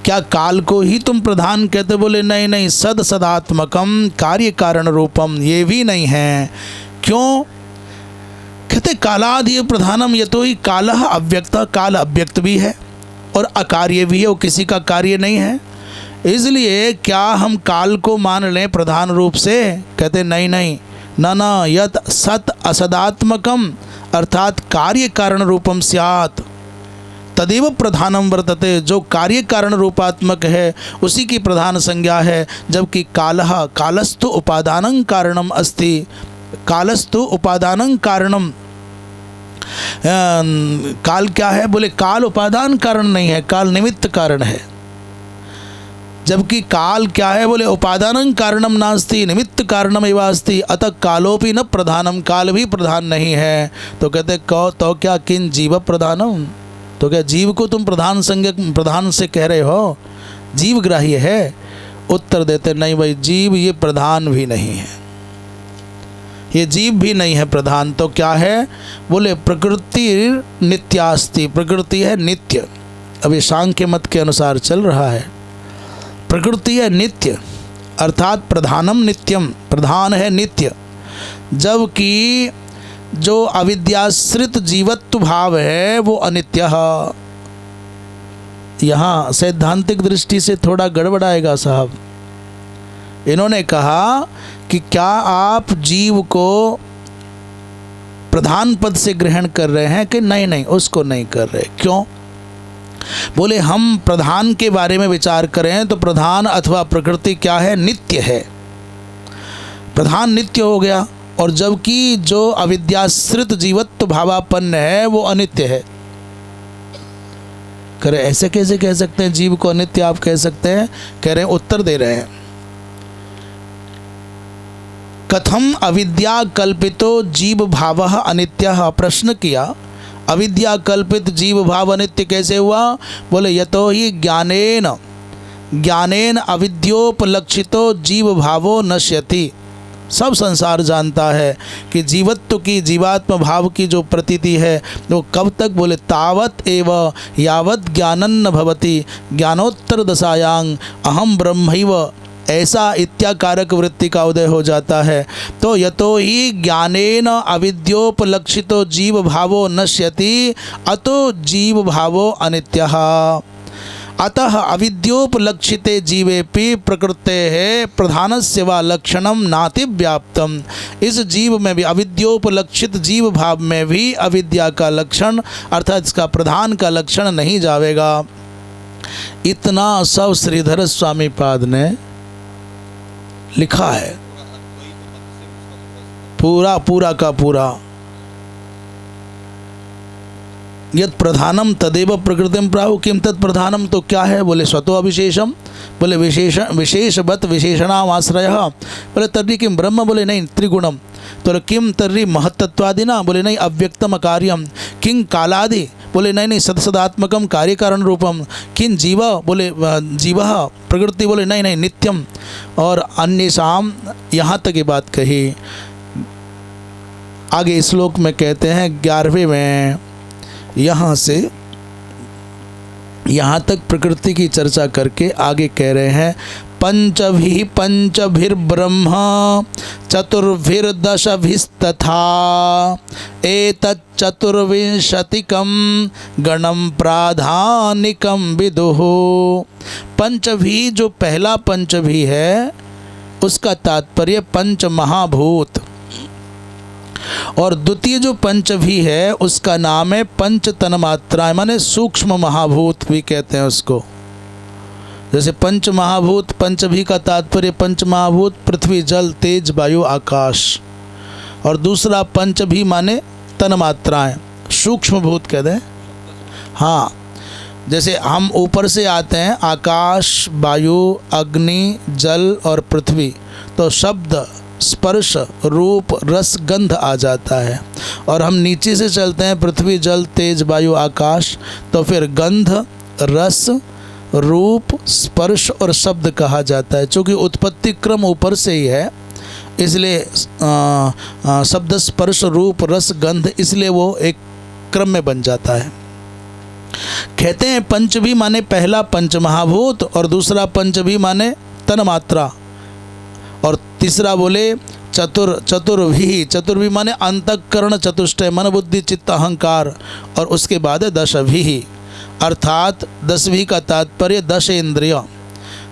क्या काल को ही तुम प्रधान कहते? बोले नहीं नहीं, सद सदात्मकम कार्य कारण रूपम, ये भी नहीं है। क्यों? कहते कालादि प्रधानम, ये तो ही काल अव्यक्त, काल अव्यक्त भी है और अकार्य भी है, वो किसी का कार्य नहीं है। इसलिए क्या हम काल को मान लें प्रधान रूप से? कहते नहीं नहीं, न यत सत असदात्मकम अर्थात कार्य कारण रूपम स्यात् तदेव प्रधानम वर्तते, जो कार्य कारण रूपात्मक है उसी की प्रधान संज्ञा है। जबकि कालः कालस्तु उपादानं कारणम अस्ति, कालस्तु उपादानं कारणम, काल क्या है? बोले काल उपादान कारण नहीं है, काल निमित्त कारण है। जबकि काल क्या है? बोले उपादानं कारणम नास्ति निमित्त कारणम एव अस्ति, अतः कालोपि न प्रधानम, काल भी प्रधान नहीं है। तो कहते कहो तो क्या किन जीव प्रधानम, तो क्या जीव को तुम प्रधान संज्ञक प्रधान से कह रहे हो? जीव ग्राह्य है? उत्तर देते नहीं भाई, जीव ये प्रधान भी नहीं है, ये जीव भी नहीं है प्रधान। तो क्या है? बोले प्रकृति नित्यास्ति, प्रकृति है नित्य। अभी सांख्य मत के अनुसार चल रहा है, प्रकृति है नित्य अर्थात प्रधानम नित्यम, प्रधान है नित्य। जबकि जो अविद्याश्रित जीवत्व भाव है वो अनित्य है। यहाँ सैद्धांतिक दृष्टि से थोड़ा गड़बड़ाएगा साहब। इन्होंने कहा कि क्या आप जीव को प्रधान पद से ग्रहण कर रहे हैं कि नहीं? नहीं, उसको नहीं कर रहे। क्यों? बोले हम प्रधान के बारे में विचार करें तो प्रधान अथवा प्रकृति क्या है? नित्य है, प्रधान नित्य हो गया, और जबकि जो अविद्याश्रित जीवत्व भावापन्न है वो अनित्य है। करे ऐसे कैसे कह सकते हैं जीव को अनित्य आप कह सकते हैं? कह रहे हैं, उत्तर दे रहे हैं, कथम अविद्या कल्पितो जीव भाव अनित्य। प्रश्न किया अविद्या कल्पित जीव भाव अनित्य कैसे हुआ? बोले यतो ही ज्ञानेन अविद्योपलक्षितो जीव भावो नश्यति। सब संसार जानता है कि जीवत्व की, जीवात्म भाव की जो प्रतीति है वो कब तक? बोले तावत एव यावत ज्ञानं न भवति ज्ञानोत्तर दशायांग अहम ब्रह्मैव, ऐसा इत्याकारक वृत्ति का उदय हो जाता है। तो यतो ही ज्ञानेन अविद्योपलक्षितो जीव भावो नश्यति अतो जीव भावो अनित्यः। अतः अविद्योपलक्षिते जीवेपि प्रकृतेः प्रधानस्य वा लक्षणं नाति व्याप्तम। इस जीव में भी, अविद्योपलक्षित जीव भाव में भी अविद्या का लक्षण अर्थात इसका प्रधान का लक्षण नहीं जावेगा। इतना सब श्रीधर स्वामी पाद ने लिखा है, पूरा का पूरा। यद प्रधानम तदेव प्रकृतिम प्राहु किम तत् प्रधानम, तो क्या है? बोले स्वतो अविशेषम, बोले विशेषवत विशेषणाम आश्रय, बोले तर्री किम ब्रह्म, बोले नहीं त्रिगुणम, तो किम तर्री महत्त्वादिना, बोले नहीं अव्यक्तम अकार्यम, किंग कालादि, बोले नहीं नहीं सदसदात्मकम कार्य कारण रूपम, किन जीव, बोले जीव प्रकृति, बोले नहीं नहीं नित्यम, और अन्य शाम। यहाँ तक ये बात कही। आगे श्लोक में कहते हैं 11वें में, यहाँ से यहाँ तक प्रकृति की चर्चा करके आगे कह रहे हैं पंचभिर्ब्रह्म चतुर्भिर्दशभिस्तथा एतच्चतुर्विंशतिकं गणं प्राधानिकं विदुः। पंचभी, जो पहला पंचभी है उसका तात्पर्य पंच महाभूत, और द्वितीय जो पंचभी है उसका नाम है पंच तन्मात्राएं, माने सूक्ष्म महाभूत भी कहते हैं उसको। जैसे पंच महाभूत, पंचभी का तात्पर्य पंच महाभूत पृथ्वी जल तेज वायु आकाश, और दूसरा पंचभी माने तन्मात्राएं, सूक्ष्म भूत कहते हैं। हाँ, जैसे हम ऊपर से आते हैं आकाश वायु अग्नि जल और पृथ्वी, तो शब्द स्पर्श रूप रस गंध आ जाता है, और हम नीचे से चलते हैं पृथ्वी जल तेज वायु आकाश, तो फिर गंध रस रूप स्पर्श और शब्द कहा जाता है। चूँकि उत्पत्ति क्रम ऊपर से ही है इसलिए शब्द स्पर्श रूप रस गंध, इसलिए वो एक क्रम में बन जाता है। कहते हैं पंचभी माने पहला पंच महाभूत, और दूसरा पंचभी माने तन्मात्रा, और तीसरा बोले चतुर्भी, चतुर्भी माने अंतःकरण चतुष्टय मन बुद्धि चित्त अहंकार, और उसके बाद है दशभी, अर्थात दसवीं का तात्पर्य दश इंद्रिय,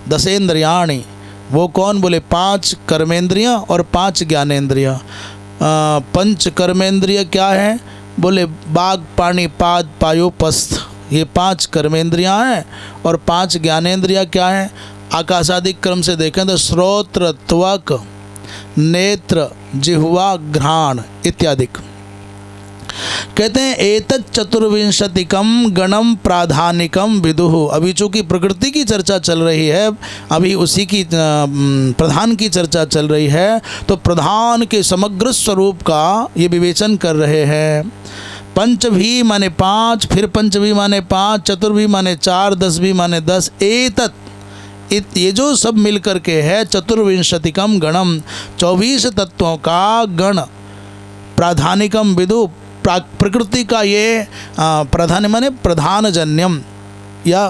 दशेंद्रियाणि। वो कौन? बोले 5 कर्मेंद्रिय और 5 ज्ञानेंद्रिय। पंच कर्मेंद्रिय क्या है? बोले बाग पाणी पाद पायोपस्थ, ये 5 कर्मेंद्रियाँ हैं, और 5 ज्ञानेंद्रिया क्या हैं? आकाशादिक क्रम से देखें तो श्रोत्र त्वक नेत्र जिह्वा घ्राण इत्यादि। कहते हैं एतत् चतुर्विंशतिकम गणम प्राधानिकम विदुः। अभी चूँकि प्रकृति की चर्चा चल रही है, अभी उसी की प्रधान की चर्चा चल रही है, तो प्रधान के समग्र स्वरूप का ये विवेचन कर रहे हैं। पंचभी माने 5, फिर पंचभी माने 5, चतुर्भी माने 4, दसभी माने 10। एतत्, ये जो सब मिल कर के है चतुर्विंशतिकम गणम, 24 तत्वों का गण, प्राधानिकम विदु, प्रकृति का ये प्रधान माने प्रधानजन्यम, या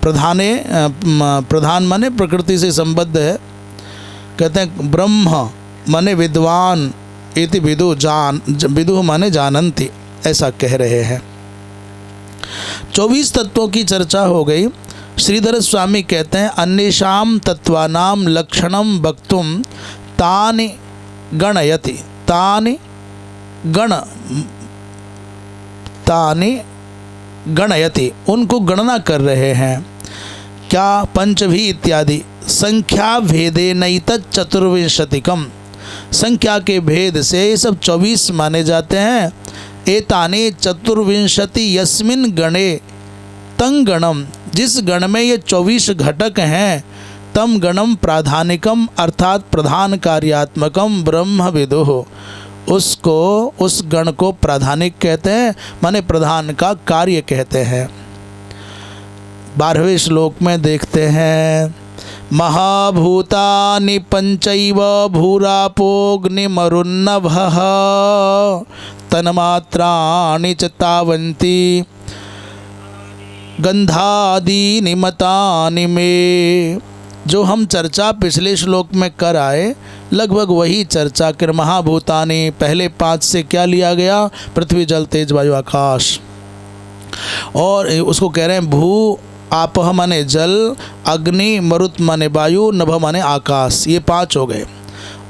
प्रधान माने प्रकृति से संबद्ध है। कहते हैं ब्रह्म माने विद्वान, इति विदु, विदु माने जानन्ति, ऐसा कह रहे हैं। 24 तत्वों की चर्चा हो गई। श्रीधर स्वामी कहते हैं अन्येषां तत्वानां लक्षणं वक्तुं तानि गणयति, तानि गणयति, उनको गणना कर रहे हैं। क्या? पंचभी इत्यादि। संख्या भेदे नैतत् चतुर्विंशतिकम, संख्या के भेद से ये सब 24 माने जाते हैं। एतानि चतुर्विंशति यस्मिन् गणे तं गणम, जिस गण में ये 24 घटक हैं, तम गणम प्राधानिकम, अर्थात प्रधान कार्यात्मकम ब्रह्म विदुः, उसको, उस गण को प्राधानिक कहते हैं, माने प्रधान का कार्य कहते हैं। 12वें श्लोक में देखते हैं महाभूतानि पंचैव भूरापोऽग्निमरुन्नभः तन्मात्राणि च तावन्ति गंधादीनि मतानि मे। जो हम चर्चा पिछले श्लोक में कर आए, लगभग वही चर्चा कर। महाभूतानि पहले 5 से क्या लिया गया? पृथ्वी जल तेज वायु आकाश, और उसको कह रहे हैं भू, आपह माने जल, अग्नि, मरुत माने वायु, नभ माने आकाश, ये 5 हो गए।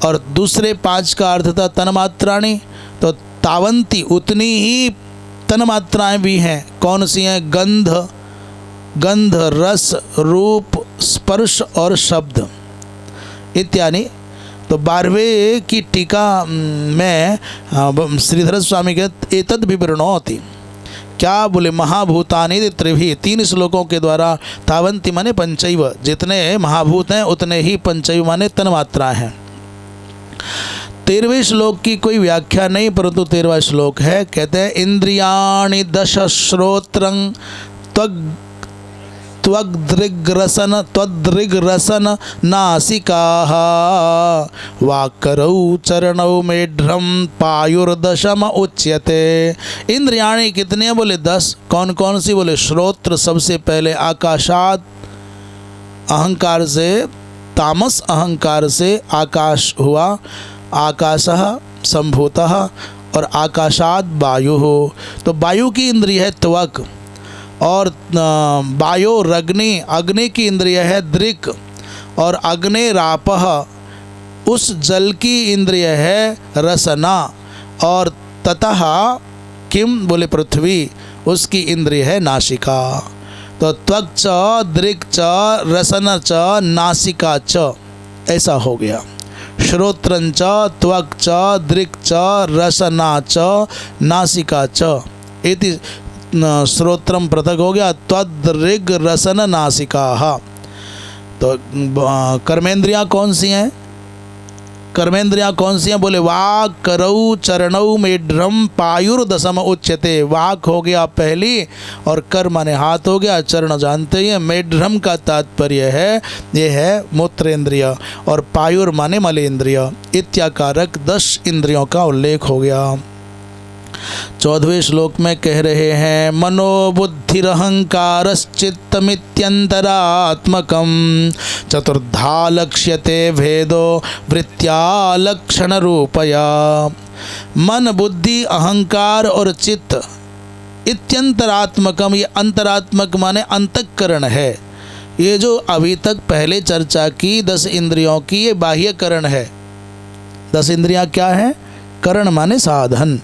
और दूसरे 5 का अर्थ था तन्मात्राणि, तो तावंती, उतनी ही तन्मात्राएं भी हैं। कौन सी हैं? गंध रस रूप स्पर्श और शब्द इत्यादि। तो 12वें की टीका में श्रीधर स्वामी कहते एतद् विवरणोति, क्या बोले? महाभूतानि त्रिभी, 3 श्लोकों के द्वारा तावंती माने पंचैव, जितने महाभूत हैं उतने ही पंचैव माने तन्मात्राएं हैं। 13वें श्लोक की कोई व्याख्या नहीं, परंतु 13वां श्लोक है। कहते हैं इंद्रियाणि दश श्रोत्रं त्वदृग्रसन नासिकाः वाक्करौ चरणौ मेढ्रम पायुर्दशम उच्यते। इंद्रियाणि कितने हैं? बोले 10। कौन कौन सी? बोले श्रोत्र सबसे पहले, आकाशात अहंकार से, तामस अहंकार से आकाश हुआ, आकाशः संभूतः और आकाशात वायु हो। तो वायु की इंद्रिय है त्वक और वायोरग्नि, अग्नि की इंद्रिय है दृक् और अग्निरापः, उस जल की इंद्रिय है रसना और ततः किम बोले पृथ्वी, उसकी इंद्रिय है नासिका। तो त्वक च दृक् च रसन च नासिका च, ऐसा हो गया। श्रोत्रं च त्वक च दृक् च रसना च नासिका च इति श्रोत्रम पृथक हो गया। त्वदृग रसन नासिका। तो कर्मेंद्रियाँ कौन सी हैं? कर्मेंद्रियाँ कौन सी हैं? बोले वाक् करौ चरणौ मेढ्रम पायुर्दशम उच्यते। वाक् हो गया पहली और कर माने हाथ हो गया, चरण जानते ही हैं। मेढ्रम का तात्पर्य है ये है मूत्रेंद्रिय और पायुर माने मलेंद्रिय। इत्याकारक 10 इंद्रियों का उल्लेख हो गया। 14वें श्लोक में कह रहे हैं मनोबुद्धिरहंकारश्चित्तमित्यंतरात्मकं चतुर्धा लक्ष्यते भेदो वृत्त्या लक्षण रूपया। मन बुद्धि अहंकार और चित्त इत्यंतरात्मकम, ये अंतरात्मक माने अंतःकरण है। ये जो अभी तक पहले चर्चा की 10 इंद्रियों की ये बाह्यकरण है। 10 इंद्रियां क्या है? करण माने साधन।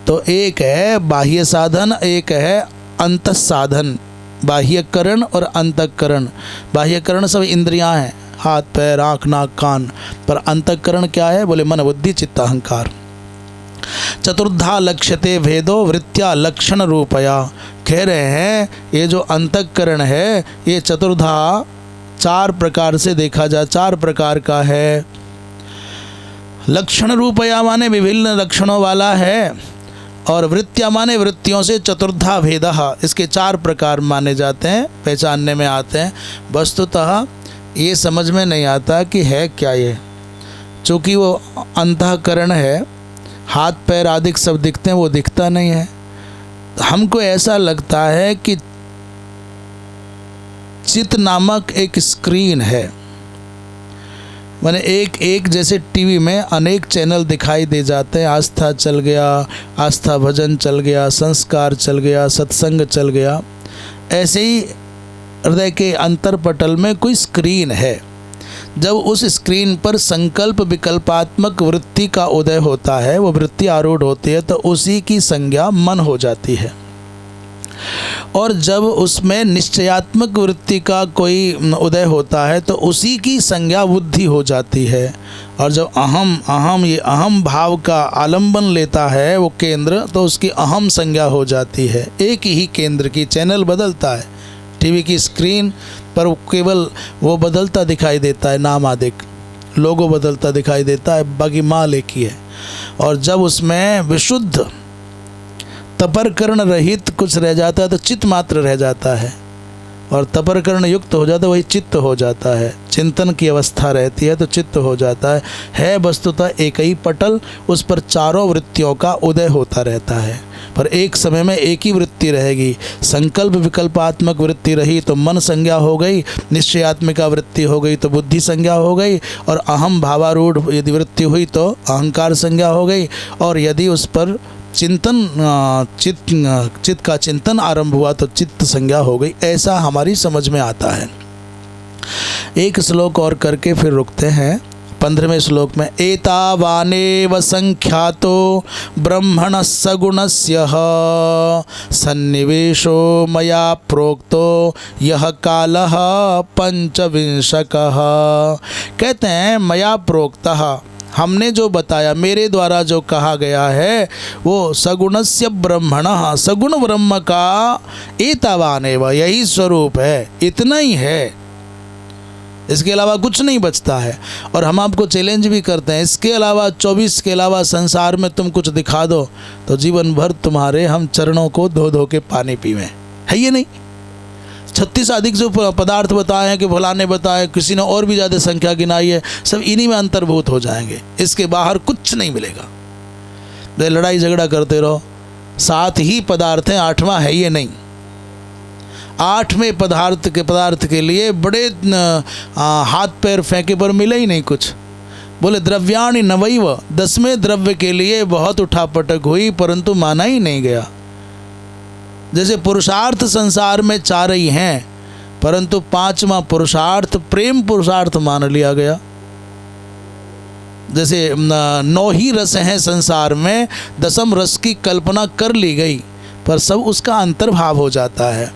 तो एक है बाह्य साधन, एक है अंतः साधन। बाह्यकरण और अंतःकरण। बाह्यकरण सब इंद्रियां हैं, हाथ पैर आँख नाक कान, पर अंतःकरण क्या है? बोले मन बुद्धि चित्त अहंकार। चतुर्धा लक्ष्यते भेदो वृत्त्या लक्षण रूपया। कह रहे हैं ये जो अंतःकरण है ये चतुर्धा 4 प्रकार से देखा जा, 4 प्रकार का है। लक्षण रूपया माने विभिन्न लक्षणों वाला है और वृत्तियाँ माने वृत्तियों से चतुर्धा भेदः, इसके 4 प्रकार माने जाते हैं, पहचानने में आते हैं। वस्तुतः ये समझ में नहीं आता कि है क्या ये, चूँकि वो अंतःकरण है, हाथ पैर आदि सब दिखते हैं, वो दिखता नहीं है। हमको ऐसा लगता है कि चित्त नामक एक स्क्रीन है, माने एक जैसे टीवी में अनेक चैनल दिखाई दे जाते हैं। आस्था चल गया, आस्था भजन चल गया, संस्कार चल गया, सत्संग चल गया। ऐसे ही हृदय के अंतरपटल में कोई स्क्रीन है। जब उस स्क्रीन पर संकल्प विकल्पात्मक वृत्ति का उदय होता है, वो वृत्ति आरूढ़ होती है, तो उसी की संज्ञा मन हो जाती है। और जब उसमें निश्चयात्मक वृत्ति का कोई उदय होता है तो उसी की संज्ञा बुद्धि हो जाती है। और जब अहम ये अहम भाव का आलंबन लेता है वो केंद्र, तो उसकी अहम संज्ञा हो जाती है। एक ही केंद्र की, चैनल बदलता है, टीवी की स्क्रीन पर केवल वो बदलता दिखाई देता है, नाम आदिक लोगो बदलता दिखाई देता है, बाकी माल एक ही है। और जब उसमें विशुद्ध तपरकरण रहित कुछ रह जाता है तो चित्त मात्र रह जाता है, और तपरकरण युक्त हो जाता है वही चित्त हो जाता है। चिंतन की अवस्था रहती है तो चित्त हो जाता है वस्तुतः एक ही पटल, उस पर 4 वृत्तियों का उदय होता रहता है, पर एक समय में एक ही वृत्ति रहेगी। संकल्प विकल्पात्मक वृत्ति रही तो मन संज्ञा हो गई, निश्चयात्मिका वृत्ति हो गई तो बुद्धि संज्ञा हो गई, और अहम भावारूढ़ यदि वृत्ति हुई तो अहंकार संज्ञा हो गई, और यदि उस पर चिंतन चित्त का चिंतन आरंभ हुआ तो चित्त संज्ञा हो गई। ऐसा हमारी समझ में आता है। एक श्लोक और करके फिर रुकते हैं। 15वें श्लोक में एतावानेव संख्यातो ब्रह्मण सगुणस्य सन्निवेशो मया प्रोक्तो यह कालः पंचविंशकः। कहते हैं मया प्रोक्तः, हमने जो बताया, मेरे द्वारा जो कहा गया है वो सगुणस्य ब्रह्मणः, सगुण ब्रह्म का एतावानेव, यही स्वरूप है, इतना ही है, इसके अलावा कुछ नहीं बचता है। और हम आपको चैलेंज भी करते हैं, इसके अलावा 24 के अलावा संसार में तुम कुछ दिखा दो तो जीवन भर तुम्हारे हम चरणों को धो धो के पानी पीवें, है ये नहीं? 36 अधिक जो पदार्थ बताए हैं कि फलाने बताए, किसी ने और भी ज़्यादा संख्या गिनाई है, सब इन्हीं में अंतर्भूत हो जाएंगे, इसके बाहर कुछ नहीं मिलेगा। लड़ाई झगड़ा करते रहो, 7 ही पदार्थ हैं, 8वां है ये नहीं। 8वें पदार्थ के लिए बड़े हाथ पैर फेंके पर मिले ही नहीं कुछ। बोले द्रव्याणि नवैव, 10वें द्रव्य के लिए बहुत उठापटक हुई परंतु माना ही नहीं गया। जैसे पुरुषार्थ संसार में 4 ही हैं परंतु 5वां पुरुषार्थ प्रेम पुरुषार्थ मान लिया गया। जैसे 9 ही रस हैं संसार में, 10वें रस की कल्पना कर ली गई पर सब उसका अंतर्भाव हो जाता है।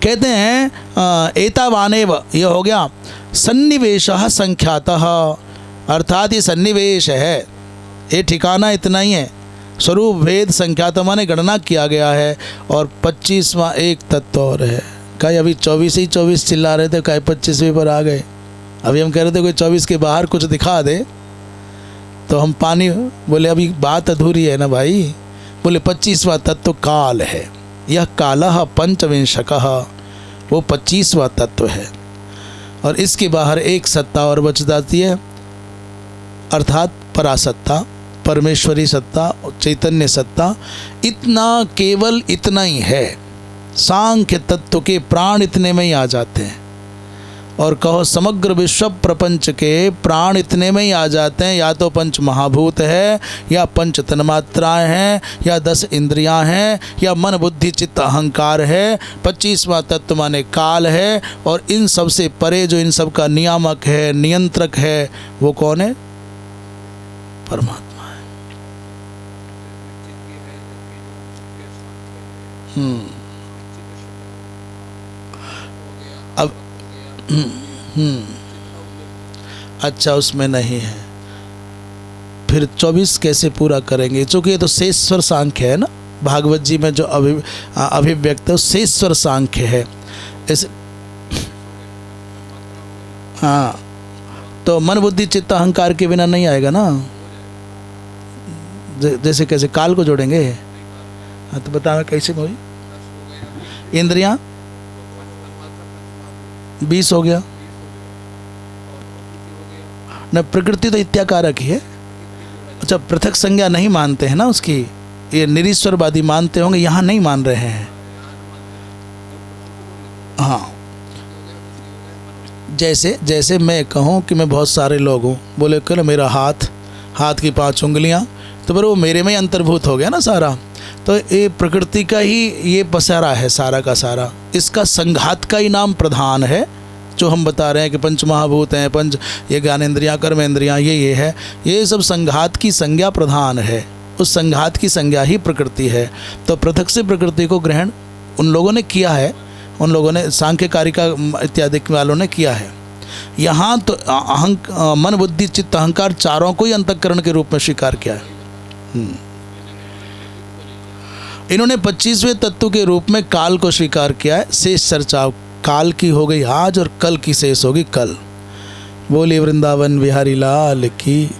कहते हैं एतावानेव, ये हो गया सन्निवेशः संख्यातः, अर्थात ये सन्निवेश है, ये ठिकाना इतना ही है। स्वरूप भेद संख्यात माने गणना किया गया है। और 25वां एक तत्व और है। कहीं अभी 24 ही 24 चिल्ला रहे थे, कहीं 25वें पर आ गए। अभी हम कह रहे थे कोई 24 के बाहर कुछ दिखा दे तो हम पानी, बोले अभी बात अधूरी है ना भाई। बोले 25वां तत्व काल है, यह कालः पंचविंशकः, वो 25वां तत्व है। और इसके बाहर एक सत्ता और बच जाती है, अर्थात परासत्ता, परमेश्वरी सत्ता, चैतन्य सत्ता। इतना, केवल इतना ही है। सांख्य तत्व के प्राण इतने में ही आ जाते हैं। और कहो समग्र विश्व प्रपंच के प्राण इतने में ही आ जाते हैं। या तो पंच महाभूत है, या पंच तन्मात्राएं हैं, या 10 इंद्रियां हैं, या मन बुद्धि चित्त अहंकार है। 25वां तत्व माने काल है। और इन सब से परे जो इन सब का नियामक है, नियंत्रक है, वो कौन है? परमात्मा है। अब अच्छा, उसमें नहीं है, फिर 24 कैसे पूरा करेंगे? चूँकि ये तो शेषवर सांख्य है ना, भागवत जी में जो अभिव्यक्त है शेषवर सांख्य है। इस हाँ, तो मन बुद्धि चित्त अहंकार के बिना नहीं आएगा ना। जैसे कैसे काल को जोड़ेंगे? हाँ, तो बताओ कैसे भाई? इंद्रियां 20 हो गया न, प्रकृति तो इत्याकारक ही है। अच्छा, पृथक संज्ञा नहीं मानते हैं ना उसकी, ये निरीश्वरवादी मानते होंगे, यहाँ नहीं मान रहे हैं। हाँ, जैसे मैं कहूँ कि मैं बहुत सारे लोग हूँ, बोले कि मेरा हाथ की 5 उंगलियाँ, तो फिर वो मेरे में ही अंतर्भूत हो गया ना सारा। तो ये प्रकृति का ही ये पसारा है सारा का सारा। इसका संघात का ही नाम प्रधान है, जो हम बता रहे हैं कि पंच महाभूत हैं, पंच ये ज्ञानेंद्रियाँ कर्मेंद्रियाँ, ये है, ये सब संघात की संज्ञा प्रधान है। उस संघात की संज्ञा ही प्रकृति है। तो पृथक से प्रकृति को ग्रहण उन लोगों ने किया है, उन लोगों ने सांख्यकारिका इत्यादि वालों ने किया है। यहाँ तो मन बुद्धि चित्त अहंकार चारों को ही अंतःकरण के रूप में स्वीकार किया है। इन्होंने 25वें तत्व के रूप में काल को स्वीकार किया है। शेष चर्चा काल की हो गई आज और कल की शेष होगी कल। बोलिए वृंदावन बिहारी लाल की।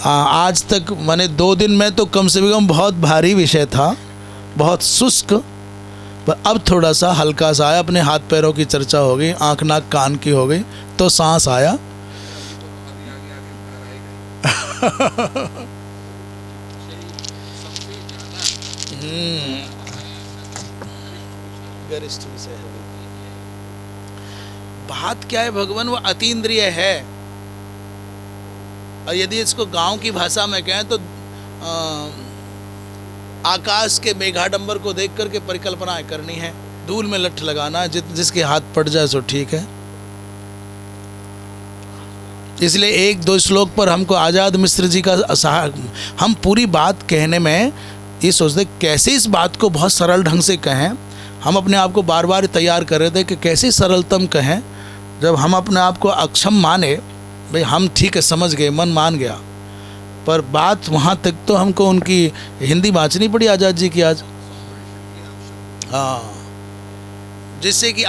आज तक मैंने 2 दिन में तो कम से कम बहुत भारी विषय था, बहुत शुष्क, पर अब थोड़ा सा हल्का सा आया। अपने हाथ पैरों की चर्चा हो गई, आँख नाक कान की हो गई, तो सांस आया। गरिष्ठ विषय है। बात क्या है भगवान, वो अतीन्द्रिय है। और यदि इसको गांव की भाषा में कहें तो आकाश के मेघाडंबर को देख करके परिकल्पनाएं करनी है, धूल में लठ लगाना है, जिसके हाथ पड़ जाए सो ठीक है। इसलिए 1-2 श्लोक पर हमको आजाद मिश्र जी का हम पूरी बात कहने में ये सोचते कैसे इस बात को बहुत सरल ढंग से कहें। हम अपने आप को बार बार तैयार कर रहे थे कि कैसे सरलतम कहें। जब हम अपने आप को अक्षम माने, भाई हम ठीक है समझ गए, मन मान गया, पर बात वहाँ तक तो हमको उनकी हिंदी बाँचनी पड़ी आजाद जी की आज। हाँ, जिससे कि